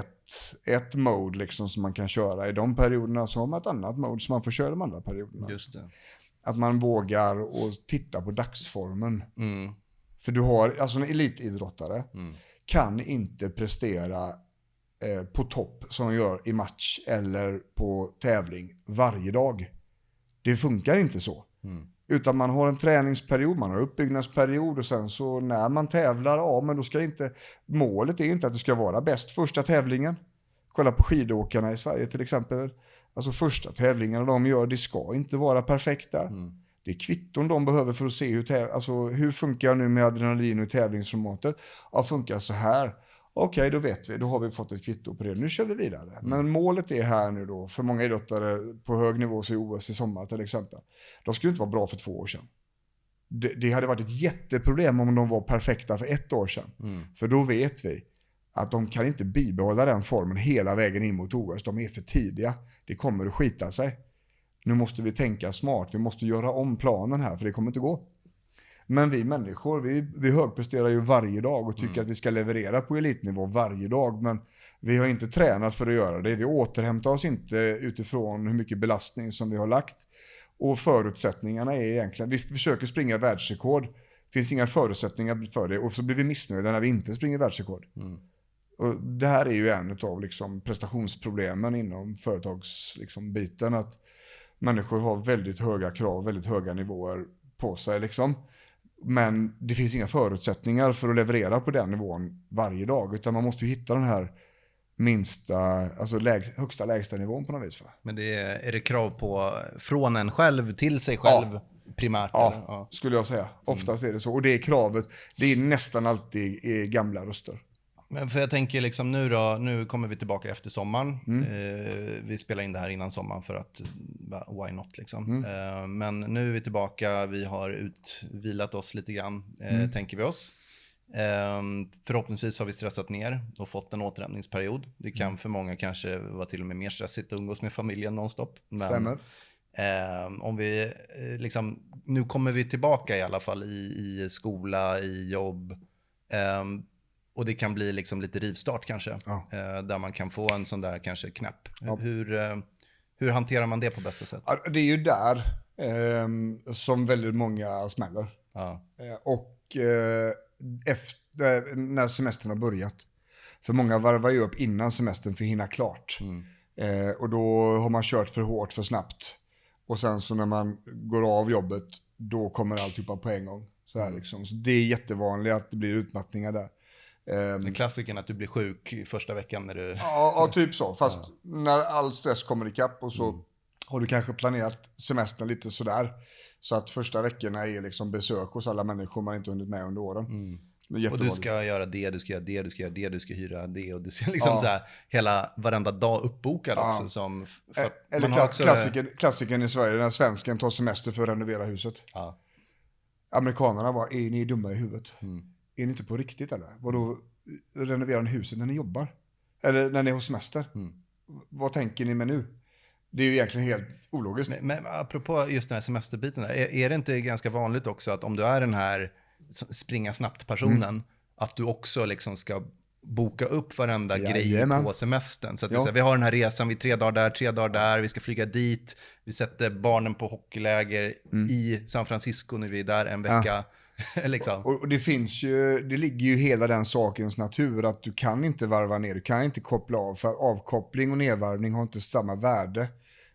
ett mode liksom som man kan köra i de perioderna, så har man ett annat mode som man får köra de andra perioderna. Just det. Att man vågar och titta på dagsformen. För du har, alltså en elitidrottare kan inte prestera på topp som de gör i match eller på tävling varje dag. Det funkar inte så. Utan man har en träningsperiod, man har uppbyggnadsperiod och sen så när man tävlar, men då ska inte, målet är inte att du ska vara bäst första tävlingen. Kolla på skidåkarna i Sverige till exempel. Alltså första tävlingarna de gör, det ska inte vara perfekta. Det är kvitton de behöver för att se hur funkar jag nu med adrenalin och tävlingsformatet. Ja, funkar så här. Okej, då vet vi. Då har vi fått ett kvitto på det. Nu kör vi vidare. Men målet är här nu då. För många idrottare på hög nivå så i OS i sommar till exempel. De skulle inte vara bra för 2 år sedan. Det hade varit ett jätteproblem om de var perfekta för 1 år sedan. För då vet vi att de kan inte bibehålla den formen hela vägen in mot OS. De är för tidiga. Det kommer att skita sig. Nu måste vi tänka smart. Vi måste göra om planen här för det kommer inte gå. Men vi människor, vi högpresterar ju varje dag och tycker att vi ska leverera på elitnivå varje dag. Men vi har inte tränat för att göra det. Vi återhämtar oss inte utifrån hur mycket belastning som vi har lagt. Och förutsättningarna är egentligen, vi försöker springa världsrekord. Det finns inga förutsättningar för det. Och så blir vi missnöjda när vi inte springer världsrekord. Och det här är ju en av liksom prestationsproblemen inom företagsbiten. Liksom, att människor har väldigt höga krav, väldigt höga nivåer på sig liksom. Men det finns inga förutsättningar för att leverera på den nivån varje dag. Utan man måste ju hitta den här högsta lägsta nivån på något vis. Va? Men är det krav på från en själv till sig själv primärt? Ja, skulle jag säga. Oftast är det så. Och det kravet, det är nästan alltid gamla röster. Men för jag tänker liksom nu kommer vi tillbaka efter sommaren. Vi spelar in det här innan sommaren för att why not liksom. Men nu är vi tillbaka, vi har utvilat oss lite grann, tänker vi oss. Förhoppningsvis har vi stressat ner och fått en återhämtningsperiod. Det kan för många kanske vara till och med mer stressigt att umgås med familjen nonstop. Men om vi liksom, nu kommer vi tillbaka i alla fall i skola, i jobb. Och det kan bli liksom lite rivstart kanske. Där man kan få en sån där kanske knäpp. Hur Hur hanterar man det på bästa sätt? Ja, det är ju där som väldigt många smäller. Ja. Efter, när semestern har börjat. För många varvar ju upp innan semestern för att hinna klart. Och då har man kört för hårt, för snabbt. Och sen så när man går av jobbet, då kommer alltihopa på en gång. Så här liksom. Så det är jättevanligt att det blir utmattningar där. Det är klassiken att du blir sjuk första veckan när du... Ja, typ så. Fast när all stress kommer ikapp och så har du kanske planerat semestern lite sådär. Så att första veckorna är liksom besök hos alla människor man inte hunnit med under åren. Och du ska göra det, du ska göra det, du ska göra det, du ska hyra det och du ska liksom så här, varenda dag uppbokad också. Som, eller man har också klassikern i Sverige, när svensken tar semester för att renovera huset. Ja. Amerikanerna var, är ni dumma i huvudet? Är ni inte på riktigt eller? Vadå, renoverar ni huset när ni jobbar? Eller när ni har semester? Vad tänker ni med nu? Det är ju egentligen helt ologiskt. Men apropå just den här semesterbiten, är det inte ganska vanligt också att om du är den här springa snabbt-personen, att du också liksom ska boka upp varenda grej på semestern. Så att det är så här, vi har den här resan, vi är 3 dagar där, vi ska flyga dit, vi sätter barnen på hockeyläger i San Francisco när vi är där en vecka. Liksom. Och det finns ju, det ligger ju hela den sakens natur att du kan inte varva ner, du kan inte koppla av, för avkoppling och nedvarvning har inte samma värde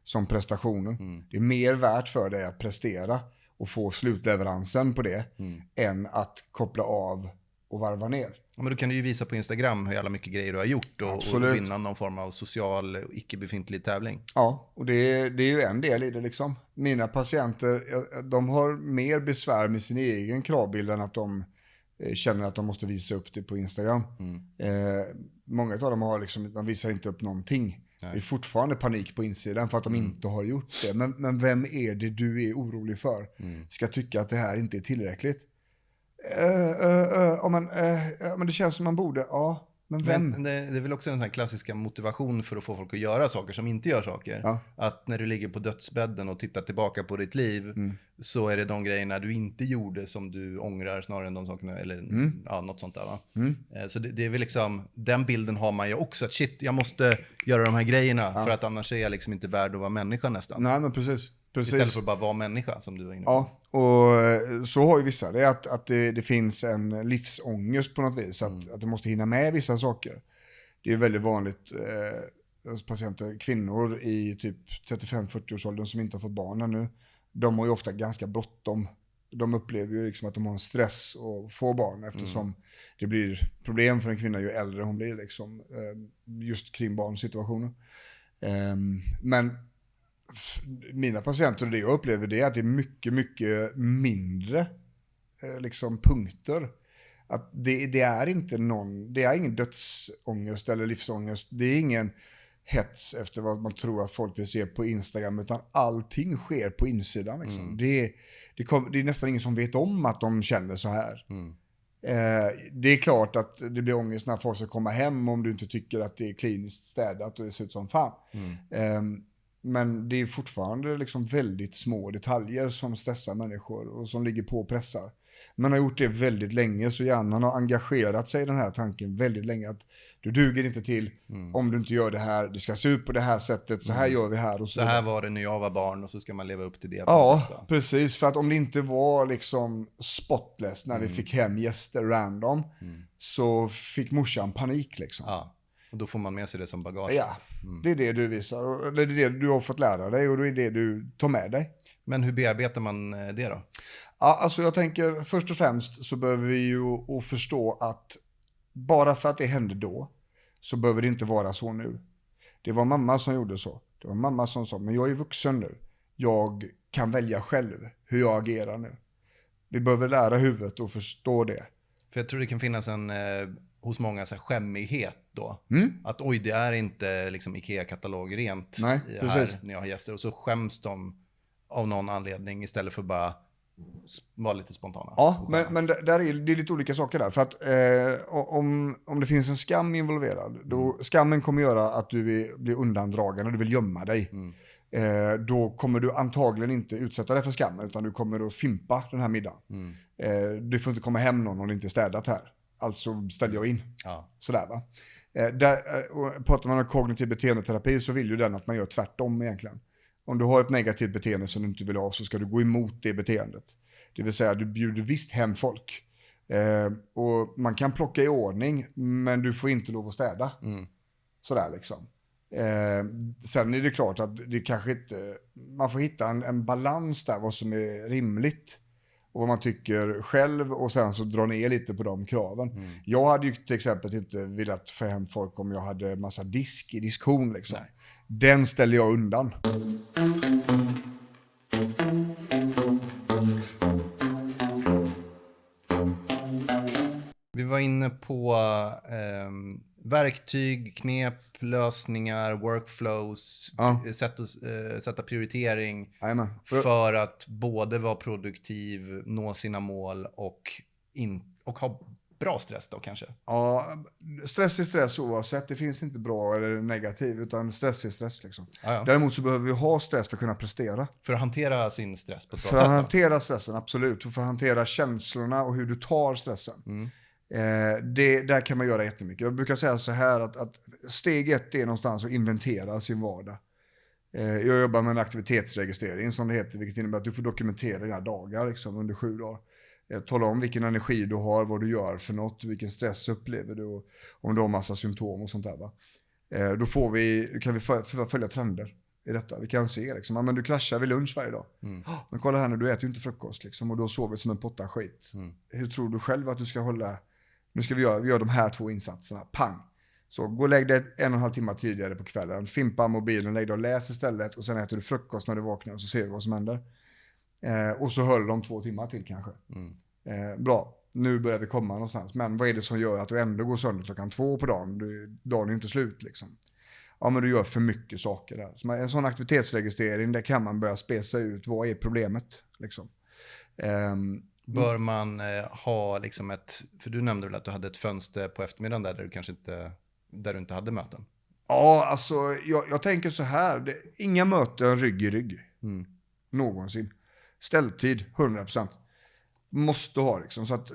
som prestationen. Det är mer värt för dig att prestera och få slutleveransen på det än att koppla av och varva ner. Ja, men då kan du ju visa på Instagram hur jävla mycket grejer du har gjort och vinna någon form av social icke-befintlig tävling. Ja, och det är ju en del i det liksom. Mina patienter, de har mer besvär med sin egen kravbild än att de känner att de måste visa upp det på Instagram. Många av dem har liksom, de visar inte upp någonting. Nej. Det är fortfarande panik på insidan för att de inte har gjort det. Men vem är det du är orolig för? Ska tycka att det här inte är tillräckligt? Men det känns som man borde. Ja, men vem? Men det är väl också en sån här klassiska motivation för att få folk att göra saker som inte gör saker. Ja. Att när du ligger på dödsbädden och tittar tillbaka på ditt liv så är det de grejerna du inte gjorde som du ångrar snarare än de sakerna, eller något sånt där va. Så det är väl liksom, den bilden har man ju också, att shit, jag måste göra de här grejerna för att annars är jag liksom inte värd att vara människa nästan. Nej, men precis. Istället för att bara vara människa som du var inne på. Ja, och så har ju vissa det, att det finns en livsångest på något vis, att du måste hinna med vissa saker. Det är väldigt vanligt hos patienter, kvinnor i typ 35-40-årsåldern som inte har fått barn ännu. De har ju ofta ganska bråttom. De upplever ju liksom att de har en stress att få barn eftersom det blir problem för en kvinna ju äldre hon blir liksom, just kring barnsituationen. Men mina patienter och det jag upplever det är att det är mycket, mycket mindre liksom punkter. Att det är inte det är ingen dödsångest eller livsångest. Det är ingen hets efter vad man tror att folk vill se på Instagram, utan allting sker på insidan. Liksom. Det är nästan ingen som vet om att de känner så här. Det är klart att det blir ångest när folk ska komma hem om du inte tycker att det är kliniskt städat och det ser ut som fan. Men det är fortfarande liksom väldigt små detaljer som stressar människor och som ligger på och pressar. Man har gjort det väldigt länge, så hjärnan har engagerat sig i den här tanken väldigt länge, att du duger inte till om du inte gör det här, det ska se ut på det här sättet, så här gör vi här. Och så här var det när jag var barn och så ska man leva upp till det. Ja, precis, för att om det inte var liksom spotless när vi fick hem gäster random så fick morsan panik liksom. Ja. Och då får man med sig det som bagage. Ja, det är det du visar. Och det är det du har fått lära dig och det är det du tar med dig. Men hur bearbetar man det då? Ja, alltså jag tänker först och främst så behöver vi ju förstå att bara för att det hände då så behöver det inte vara så nu. Det var mamma som gjorde så. Det var mamma som sa, men jag är vuxen nu. Jag kan välja själv hur jag agerar nu. Vi behöver lära huvudet och förstå det. För jag tror det kan finnas en... hos många så här skämmighet då. Att oj, det är inte liksom IKEA-katalog rent. Nej, här när jag har gäster. Och så skäms de av någon anledning istället för bara vara lite spontana. Ja, men där är det lite olika saker där. För att om det finns en skam involverad, då skammen kommer göra att du blir undandragen och du vill gömma dig. Då kommer du antagligen inte utsätta dig för skammen, utan du kommer att fimpa den här middagen. Du får inte komma hem någon om det inte är städat här. Alltså ställer jag in. Ja. Sådär va. Och pratar man om kognitiv beteendeterapi så vill ju den att man gör tvärtom egentligen. Om du har ett negativt beteende som du inte vill ha så ska du gå emot det beteendet. Det vill säga du bjuder visst hem folk. Och man kan plocka i ordning men du får inte lov att städa. Sådär liksom. Sen är det klart att det kanske inte, man får hitta en balans där vad som är rimligt och vad man tycker själv och sen så dra ner lite på de kraven. Jag hade ju till exempel inte velat få hem folk om jag hade massa disk i diskhon liksom. Nej. Den ställer jag undan. Vi var inne på verktyg, knep, lösningar, workflows, sätta prioritering för att både vara produktiv, nå sina mål och ha bra stress då kanske. Ja, stress är stress oavsett. Det finns inte bra eller negativ utan stress är stress liksom. Ja. Däremot så behöver vi ha stress för att kunna prestera. För att hantera sin stress på ett bra sätt. För att hantera stressen, absolut. För att hantera känslorna och hur du tar stressen. Där kan man göra jättemycket. Jag brukar säga så här att steg 1 är någonstans att inventera sin vardag. Jag jobbar med en aktivitetsregistrering som det heter, vilket innebär att du får dokumentera dina dagar liksom, under 7 dagar. Tala om vilken energi du har, vad du gör för något, vilken stress upplever du och om du har massa symptom och sånt där. Va? Då kan vi följa trender i detta. Vi kan se liksom, men du kraschar vid lunch varje dag. Men kolla här nu, du äter ju inte frukost liksom, och då sover som en potta skit. Hur tror du själv att du ska hålla? Nu ska vi göra de här 2 insatserna. Pang! Så gå och lägg dig 1,5 timmar tidigare på kvällen. Fimpa mobilen, lägg dig och läs istället. Och sen äter du frukost när du vaknar och så ser vi vad som händer. Och så höll de 2 timmar till kanske. Bra, nu börjar vi komma någonstans. Men vad är det som gör att du ändå går sönder klockan 2 på dagen? Dagen är inte slut liksom. Ja, men du gör för mycket saker där. Så en sån aktivitetsregistrering, där kan man börja spesa ut vad är problemet liksom. Bör man ha liksom för du nämnde väl att du hade ett fönster på eftermiddagen där du inte hade möten? Ja, alltså jag tänker så här, inga möten rygg i rygg. Någonsin. Ställtid, 100%. Måste ha liksom, så att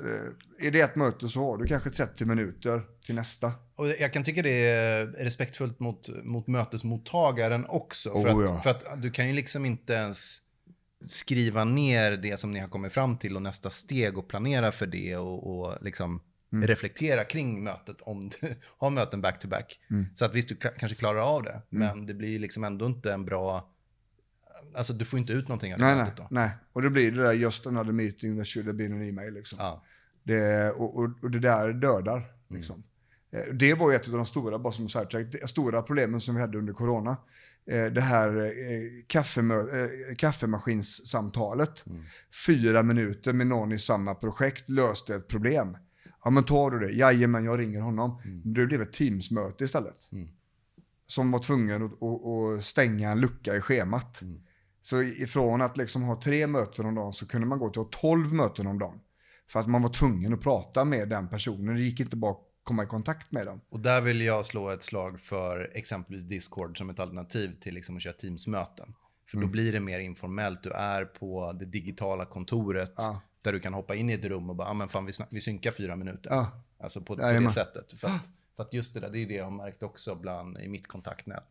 är det ett möte så har du kanske 30 minuter till nästa. Och jag kan tycka det är respektfullt mot mötesmottagaren också. För att du kan ju liksom inte ens skriva ner det som ni har kommit fram till och nästa steg och planera för det och liksom reflektera kring mötet om du har möten back to back. Så att visst, du kanske klarar av det, men det blir liksom ändå inte en bra, alltså du får inte ut någonting av det mötet då. Nej, och det blir det där just another meeting that should have been an email liksom. Och det där dödar liksom. Det var ju ett av de stora, bara som stora problemen som vi hade under corona. Det här kaffemaskinssamtalet. 4 minuter med någon i samma projekt löste ett problem. Ja, men tar du det? Jajamän, jag ringer honom. Det blev ett Teams-möte istället. Som var tvungen att stänga en lucka i schemat. Så ifrån att liksom ha 3 möten om dagen så kunde man gå till 12 möten om dagen. För att man var tvungen att prata med den personen. Det gick inte bara komma i kontakt med dem. Och där vill jag slå ett slag för exempelvis Discord som ett alternativ till liksom att köra Teams-möten. För då blir det mer informellt. Du är på det digitala kontoret där du kan hoppa in i ett rum och bara, men fan vi synkar 4 minuter. Alltså på det sättet. För att just det där, det är det jag har märkt också i mitt kontaktnät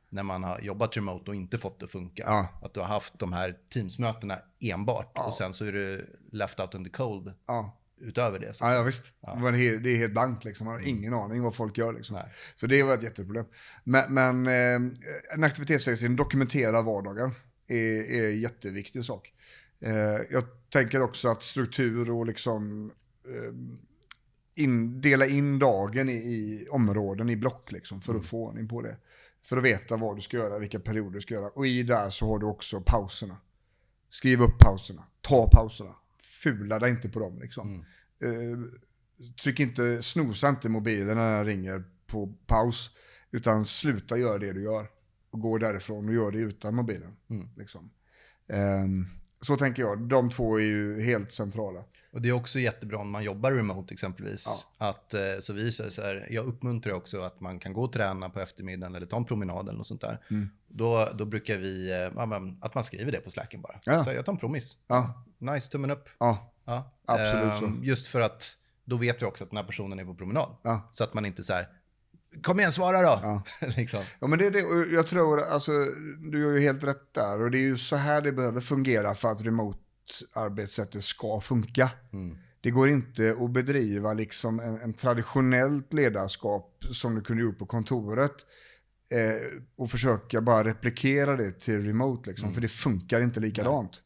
när man har jobbat remote och inte fått det att funka. Att du har haft de här Teams-mötena enbart och sen så är du left out in the cold. Utöver det. Ja, visst. Men det är helt blankt liksom. Man har ingen aning vad folk gör liksom. Så det var ett jätteproblem. Men en aktivitetsregistrering, dokumentera vardagen är en jätteviktig sak. Jag tänker också att struktur och liksom dela in dagen i områden, i block liksom, för att få ordning på det. För att veta vad du ska göra, vilka perioder du ska göra. Och i där så har du också pauserna. Skriv upp pauserna, ta pauserna. Fula dig inte på dem liksom. Snosa inte mobilen när den ringer på paus, utan sluta göra det du gör och gå därifrån och gör det utan mobilen liksom. Så tänker jag, de 2 är ju helt centrala. Och det är också jättebra om man jobbar remote exempelvis. Att så visar så här, jag uppmuntrar också att man kan gå och träna på eftermiddagen eller ta en promenad eller något sånt där. Då brukar vi att man skriver det på Slacken bara. Så jag tar en promis. Nice, tummen upp. Absolut så. Just för att då vet vi också att den här personen är på promenad. Så att man inte så här Kom igen, svara då! Ja. liksom. Ja, men det är det. Och jag tror, alltså, du har ju helt rätt där. Och det är ju så här det behöver fungera för att remote-arbetssättet ska funka. Det går inte att bedriva liksom en traditionellt ledarskap som du kunde gjort på kontoret och försöka bara replikera det till remote. Liksom, för det funkar inte likadant.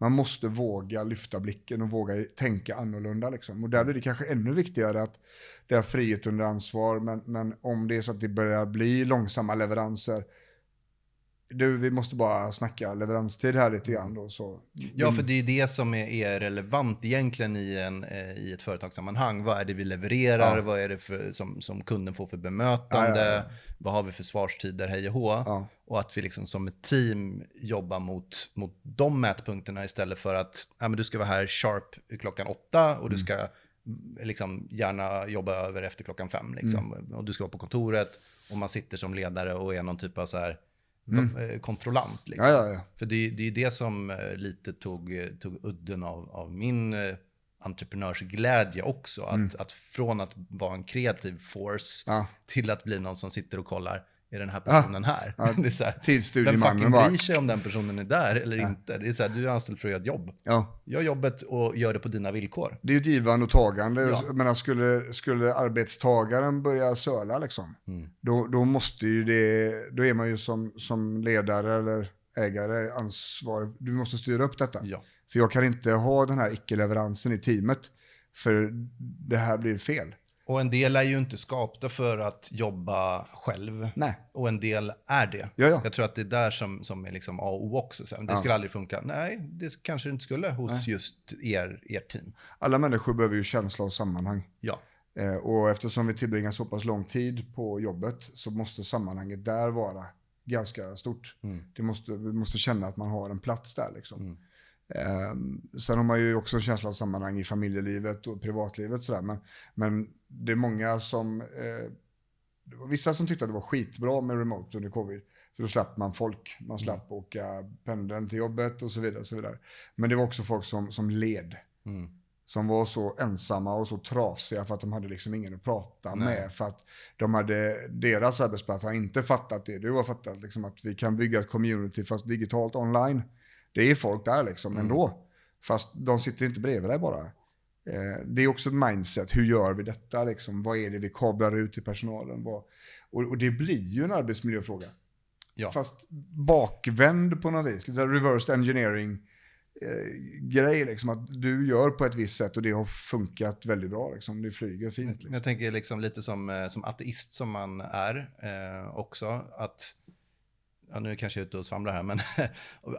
Man måste våga lyfta blicken och våga tänka annorlunda. Liksom. Och där blir det kanske ännu viktigare att det är frihet under ansvar. Men om det är så att det börjar bli långsamma leveranser. Vi måste bara snacka leveranstid här lite grann då. Så. Ja, för det är det som är relevant egentligen i ett företagssammanhang. Vad är det vi levererar? Ja. Vad är det som kunden får för bemötande? Ja. Vad har vi för svarstider? Hej och hå. Ja. Och att vi liksom som ett team jobbar mot de mätpunkterna istället för att men du ska vara här sharp klockan 8 och du ska liksom gärna jobba över efter klockan 5. Liksom. Och du ska vara på kontoret och man sitter som ledare och är någon typ av så här kontrollant. Liksom. Ja. För det är ju det som lite tog udden av min entreprenörsglädje också. Att från att vara en kreativ force till att bli någon som sitter och kollar, är den här personen här? Ja. Det är så här, tidsstudiemannen vem fucking bryr sig om den personen är där eller inte? Det är så här, du är anställd för att göra ett jobb. Ja. Gör jobbet och gör det på dina villkor. Det är ju ett givande och tagande. Ja. Men skulle arbetstagaren börja söla liksom, då måste ju då är man ju som ledare eller ägare ansvarig. Du måste styra upp detta. Ja. För jag kan inte ha den här icke-leveransen i teamet, för det här blir fel. Och en del är ju inte skapta för att jobba själv. Nej. Och en del är det. Ja. Jag tror att det är där som är liksom A och O också. Så det skulle aldrig funka. Nej, det kanske inte skulle hos just er team. Alla människor behöver ju känsla och sammanhang. Ja. Och eftersom vi tillbringar så pass lång tid på jobbet så måste sammanhanget där vara ganska stort. Vi måste känna att man har en plats där liksom. Sen har man ju också en känsla av sammanhang i familjelivet och privatlivet sådär, men det är många som vissa som tyckte att det var skitbra med remote under covid, för då slapp man folk, man slapp åka pendeln till jobbet och så vidare. Men det var också folk som led, som var så ensamma och så trasiga för att de hade liksom ingen att prata med, för att deras arbetsplats har inte fattat det. Du har fattat liksom att vi kan bygga ett community fast digitalt online. Det är folk där liksom ändå. Fast de sitter inte bredvid dig bara. Det är också ett mindset. Hur gör vi detta liksom? Vad är det vi kablar ut till personalen? Och det blir ju en arbetsmiljöfråga. Ja. Fast bakvänd på något vis. Reverse engineering grej liksom. Att du gör på ett visst sätt och det har funkat väldigt bra liksom. Det flyger fint. Liksom. Jag tänker liksom lite som ateist som man är också. Att nu kanske jag är ute och svamlar här, men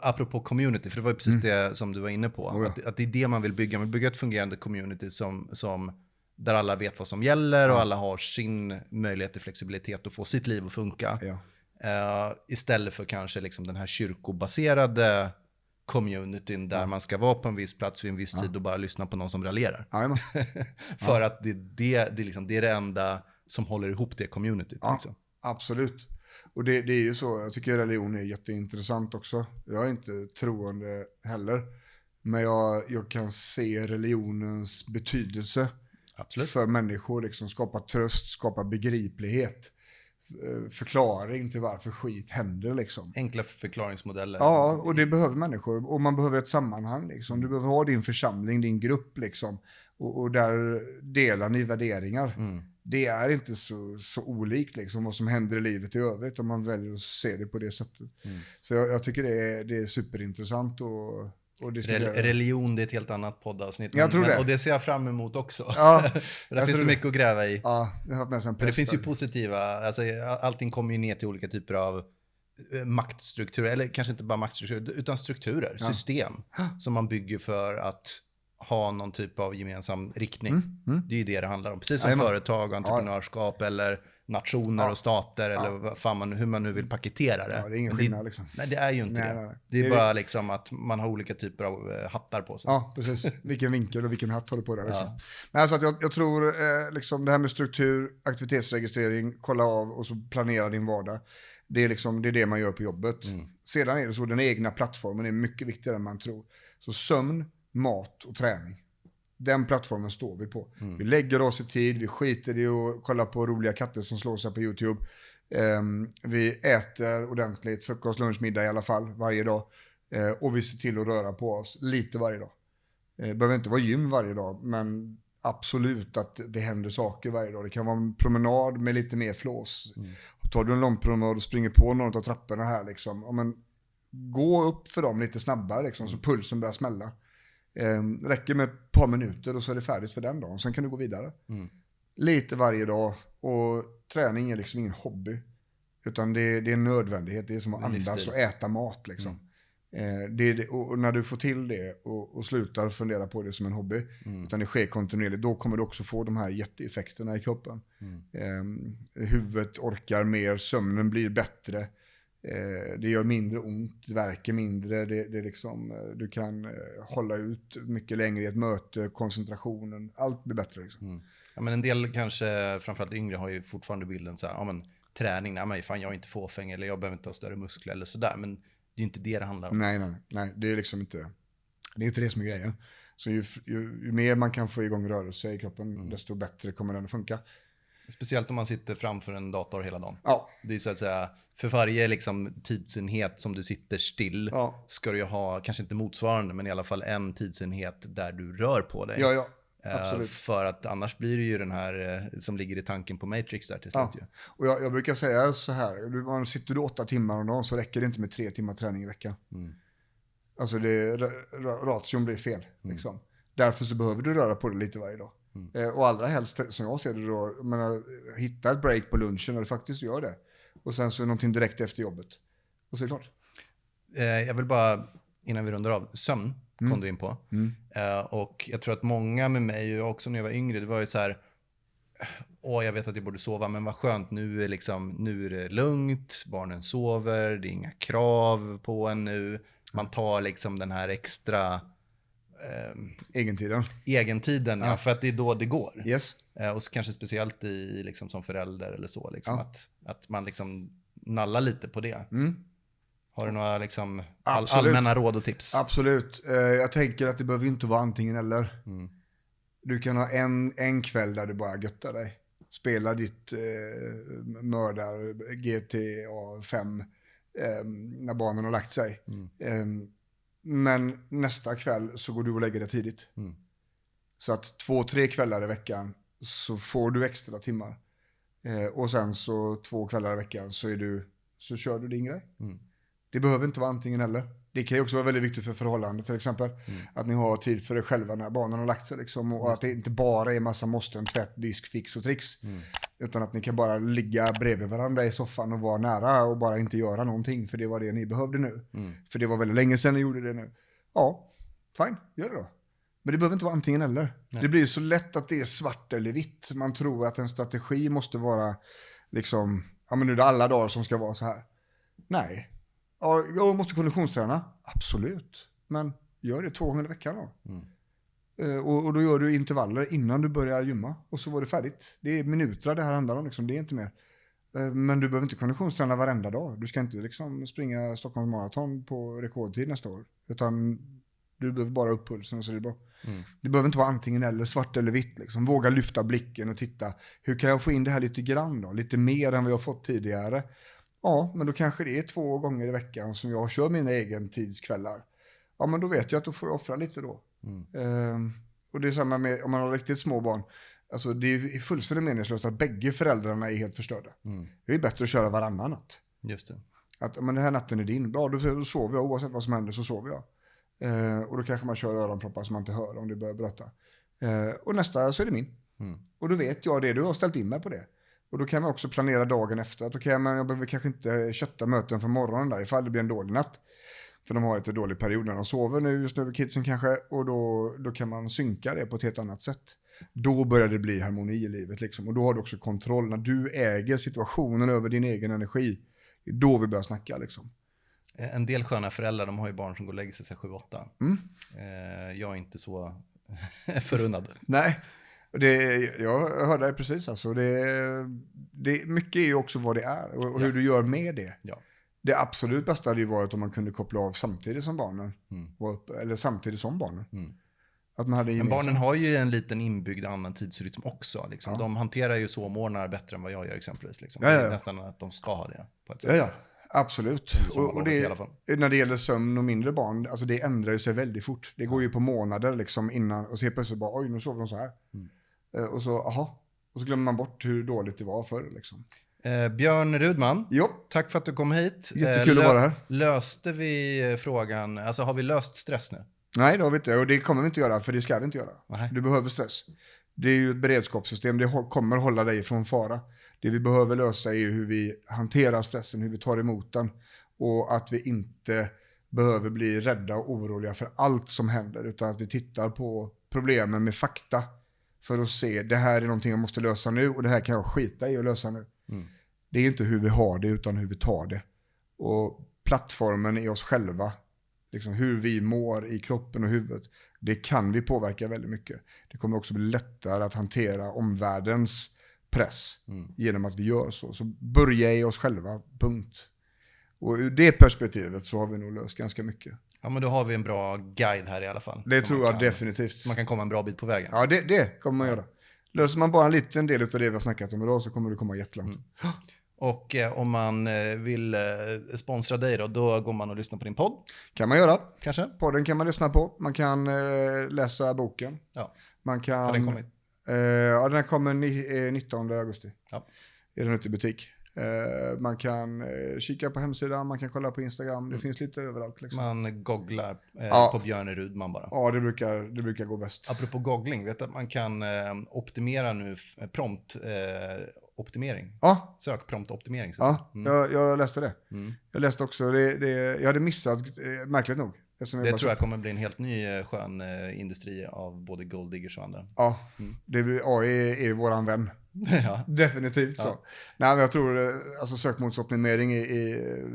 apropå community, för det var ju precis det som du var inne på. Att det är det man vill bygga. Man vill bygga ett fungerande community som där alla vet vad som gäller och alla har sin möjlighet till flexibilitet och få sitt liv att funka. Ja. Istället för kanske liksom den här kyrkobaserade communityn där man ska vara på en viss plats vid en viss tid och bara lyssna på någon som raljerar. För att det är det enda som håller ihop det communityt. Ja, liksom. Absolut. Och det är ju så, jag tycker religion är jätteintressant också. Jag är inte troende heller. Men jag kan se religionens betydelse. Absolut. För människor. Liksom skapa tröst, skapa begriplighet. Förklaring till varför skit händer. Liksom. Enkla förklaringsmodeller. Ja, och det behöver människor. Och man behöver ett sammanhang. Liksom. Du behöver ha din församling, din grupp. Liksom. Och där delar ni värderingar. Det är inte så olikt liksom, vad som händer i livet i övrigt om man väljer att se det på det sättet. Så jag tycker det är superintressant och diskutera. Religion, det är ett helt annat poddavsnitt. Jag tror det. Och det ser jag fram emot också. Ja, där finns det mycket att gräva i. Ja, jag har med sig en det finns ju positiva, alltså, allting kommer ju ner till olika typer av maktstrukturer, eller kanske inte bara maktstrukturer, utan strukturer, system som man bygger för att ha någon typ av gemensam riktning. Det är ju det handlar om. Precis som företag, entreprenörskap eller nationer och stater eller vad fan hur man nu vill paketera det. Ja, det är ingen skillnad liksom. Nej, det är ju inte det. Nej. Det är bara liksom att man har olika typer av hattar på sig. Ja, precis. Vilken vinkel och vilken hatt håller på där. Liksom. Men alltså att jag tror liksom det här med struktur, aktivitetsregistrering, kolla av och så planera din vardag. Det är det man gör på jobbet. Sedan är det så, den egna plattformen är mycket viktigare än man tror. Så sömn, mat och träning. Den plattformen står vi på. Vi lägger oss i tid, vi skiter i att kolla på roliga katter som slår sig på YouTube. Vi äter ordentligt, frukost, lunch, middag i alla fall, varje dag. Och vi ser till att röra på oss lite varje dag. Det behöver inte vara gym varje dag, men absolut att det händer saker varje dag. Det kan vara en promenad med lite mer flås. Tar du en lång promenad och springer på någon av trapporna här liksom, ja, men gå upp för dem lite snabbare liksom, så pulsen börjar smälla. Räcker med ett par minuter och så är det färdigt för den dagen. Sen kan du gå vidare. Lite varje dag. Och träning är liksom ingen hobby. Utan det är en nödvändighet. Det är som att andas och äta mat liksom. Och när du får till det och slutar fundera på det som en hobby, utan det sker kontinuerligt, då kommer du också få de här jätteeffekterna i kroppen. Huvudet orkar mer, sömnen blir bättre, det gör mindre ont, det verkar mindre, det liksom, du kan hålla ut mycket längre i ett möte, koncentrationen, allt blir bättre liksom. Ja, men en del kanske, framförallt yngre, har ju fortfarande bilden så här, ja men träning, nej men fan jag är inte fåfäng, eller jag behöver inte ha större muskler eller sådär, men det är inte det handlar om. Nej, det är liksom inte, det är inte det som är grejen. Så ju mer man kan få igång rörelse i kroppen, desto bättre kommer den att funka. Speciellt om man sitter framför en dator hela dagen. Ja. Det är så att säga, för varje liksom tidsenhet som du sitter still, ska du ju ha, kanske inte motsvarande, men i alla fall en tidsenhet där du rör på dig. Ja, absolut. För att annars blir det ju den här som ligger i tanken på Matrix där till slut. Ja. Och jag brukar säga så här, sitter du 8 timmar om dagen så räcker det inte med 3 timmar träning i veckan. Alltså ration blir fel liksom. Därför så behöver du röra på dig lite varje dag. Och allra helst som jag ser det då, hitta ett break på lunchen när du faktiskt gör det. Och sen så är någonting direkt efter jobbet. Och så är det klart. Jag vill bara, innan vi rundar av, sömn kom du in på. Och jag tror att många med mig, och också när jag var yngre, det var ju så här, jag vet att jag borde sova, men vad skönt, nu är det lugnt, barnen sover, det är inga krav på en nu. Man tar liksom den här extra egentiden, ja, för att det är då det går. Yes. Och så kanske speciellt i liksom som förälder eller så, liksom, att man liksom nallar lite på det. Har du några liksom allmänna råd och tips? Absolut. Jag tänker att det behöver inte vara antingen eller. Du kan ha en kväll där du bara göttar dig. Spela ditt mördar GTA 5 när barnen har lagt sig. Men nästa kväll så går du och lägger dig tidigt. Så att 2-3 kvällar i veckan så får du extra timmar. Och sen så 2 kvällar i veckan så kör du din grej. Det behöver inte vara antingen eller. Det kan ju också vara väldigt viktigt för förhållande till exempel. Att ni har tid för er själva när barnen har lagt sig liksom. Och att det inte bara är massa måsten, tvätt, disk, fix och tricks. Utan att ni kan bara ligga bredvid varandra i soffan och vara nära och bara inte göra någonting. För det var det ni behövde nu. För det var väldigt länge sedan ni gjorde det nu. Ja, fine, gör det då. Men det behöver inte vara antingen eller. Nej. Det blir så lätt att det är svart eller vitt. Man tror att en strategi måste vara liksom, ja men nu är det alla dagar som ska vara så här. Nej. Ja, jag måste konditionsträna. Absolut. Men gör det 2 gånger i veckan då. Och då gör du intervaller innan du börjar gymma. Och så var det färdigt. Det är minuter det här handlar om. Liksom. Det är inte mer. Men du behöver inte konditionsträna varenda dag. Du ska inte liksom springa Stockholms maraton på rekordtid nästa år. Utan du behöver bara upp pulsen och så är det bra. Det behöver inte vara antingen eller, svart eller vitt. Liksom. Våga lyfta blicken och titta. Hur kan jag få in det här lite grann då? Lite mer än vad jag har fått tidigare. Ja, men då kanske det är 2 gånger i veckan som jag kör mina egen tidskvällar. Ja, men då vet jag att då får jag offra lite då. Och det är samma med om man har riktigt små barn. Alltså det är fullständigt meningslöst att bägge föräldrarna är helt förstörda. Det är bättre att köra varannan natt. Just det. Att men den här natten är din. Ja, då sover jag. Oavsett vad som händer så sover jag. Och då kanske man kör öronproppar som man inte hör om det börjar blöta. Och nästa så är det min. Och då vet jag det. Du har ställt in mig på det. Och då kan man också planera dagen efter. Att jag behöver kanske inte kötta möten för morgonen där ifall det blir en dålig natt. För de har lite dålig period när de sover nu, just nu kidsen kanske. Och då kan man synka det på ett helt annat sätt. Då börjar det bli harmoni i livet liksom. Och då har du också kontroll. När du äger situationen över din egen energi. Det är då vi börjar snacka liksom. En del sköna föräldrar, de har ju barn som går och lägger sig 7-8. Jag är inte så förunnad. Nej. Jag hörde det precis alltså. Mycket är ju också vad det är och hur du gör med det. Ja. Det absolut bästa hade ju varit om man kunde koppla av samtidigt som barnen var uppe, eller samtidigt som barnen. Att man hade Men gemensamt. barnen har ju en liten inbyggd annan tidsrytm också. Liksom. Ja. De hanterar ju sovmorgnar bättre än vad jag gör exempelvis. Liksom. Ja, ja, Det ja. är nästan att de ska ha det på ett sätt. Ja, ja. Absolut. Och I alla fall. när det gäller sömn och mindre barn, alltså det ändrar ju sig väldigt fort. Det går ju på månader liksom innan, och så helt plötsligt bara, oj nu sover de så här. Och så, aha. Och så glömmer man bort hur dåligt det var förr liksom. Björn Rudman, Jo, tack för att du kom hit. jättekul att vara här. Löste vi frågan, alltså har vi löst stress nu? Nej, det har vi inte. Och det kommer vi inte göra, för det ska vi inte göra. Nej. Du behöver stress. Det är ju ett beredskapssystem, det kommer hålla dig från fara. Det vi behöver lösa är ju hur vi hanterar stressen, hur vi tar emot den. Och att vi inte behöver bli rädda och oroliga för allt som händer, utan att vi tittar på problemen med fakta. För att se, det här är någonting jag måste lösa nu och det här kan jag skita i att lösa nu. Det är inte hur vi har det, utan hur vi tar det. Och plattformen i oss själva, liksom hur vi mår i kroppen och huvudet, det kan vi påverka väldigt mycket. Det kommer också bli lättare att hantera omvärldens press genom att vi gör så. Så börja i oss själva, punkt. Och ur det perspektivet så har vi nog löst ganska mycket. Ja, men då har vi en bra guide här i alla fall. Det Så tror man jag kan- definitivt. Så man kan komma en bra bit på vägen. Ja, det kommer man göra. Löser man bara en liten del av det vi har snackat om idag så kommer du komma jättelångt. Och om man vill sponsra dig då går man och lyssnar på din podd, Kan man göra. kanske? Podden kan man lyssna på. Man kan läsa boken. Ja, Man kan... har den kommit? Ja, den kommer 19 augusti. Ja. Är den ute i butik. Man kan kika på hemsidan, man kan kolla på Instagram. Det finns lite överallt. Liksom. Man googlar Ja. på Björn Rudman bara. Ja, det brukar gå bäst. Apropå googling, vet du att man kan optimera nu prompt optimering. Ja, Sökpromptoptimering. Så. ja jag läste det. Mm. Jag läste också, jag hade missat, märkligt nog. Eftersom Det bara tror jag kommer bli en helt ny skön industri av både gold diggers och andra. Ja, AI är våran vän. Ja. Definitivt så. Ja. Nej, men jag tror alltså sökmodsoptimering är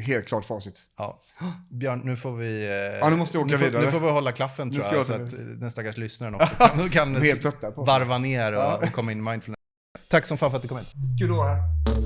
helt klart facit. Ja. Björn, nu får vi... Ja, nu måste jag åka vidare. Nu får vi hålla klaffen Nu tror ska jag, jag så ta att den stackars lyssnaren också kan Helt trötta på. varva ner och Ja. komma in i mindfulness. Tack som fan för att du kom hit. Kul att vara här.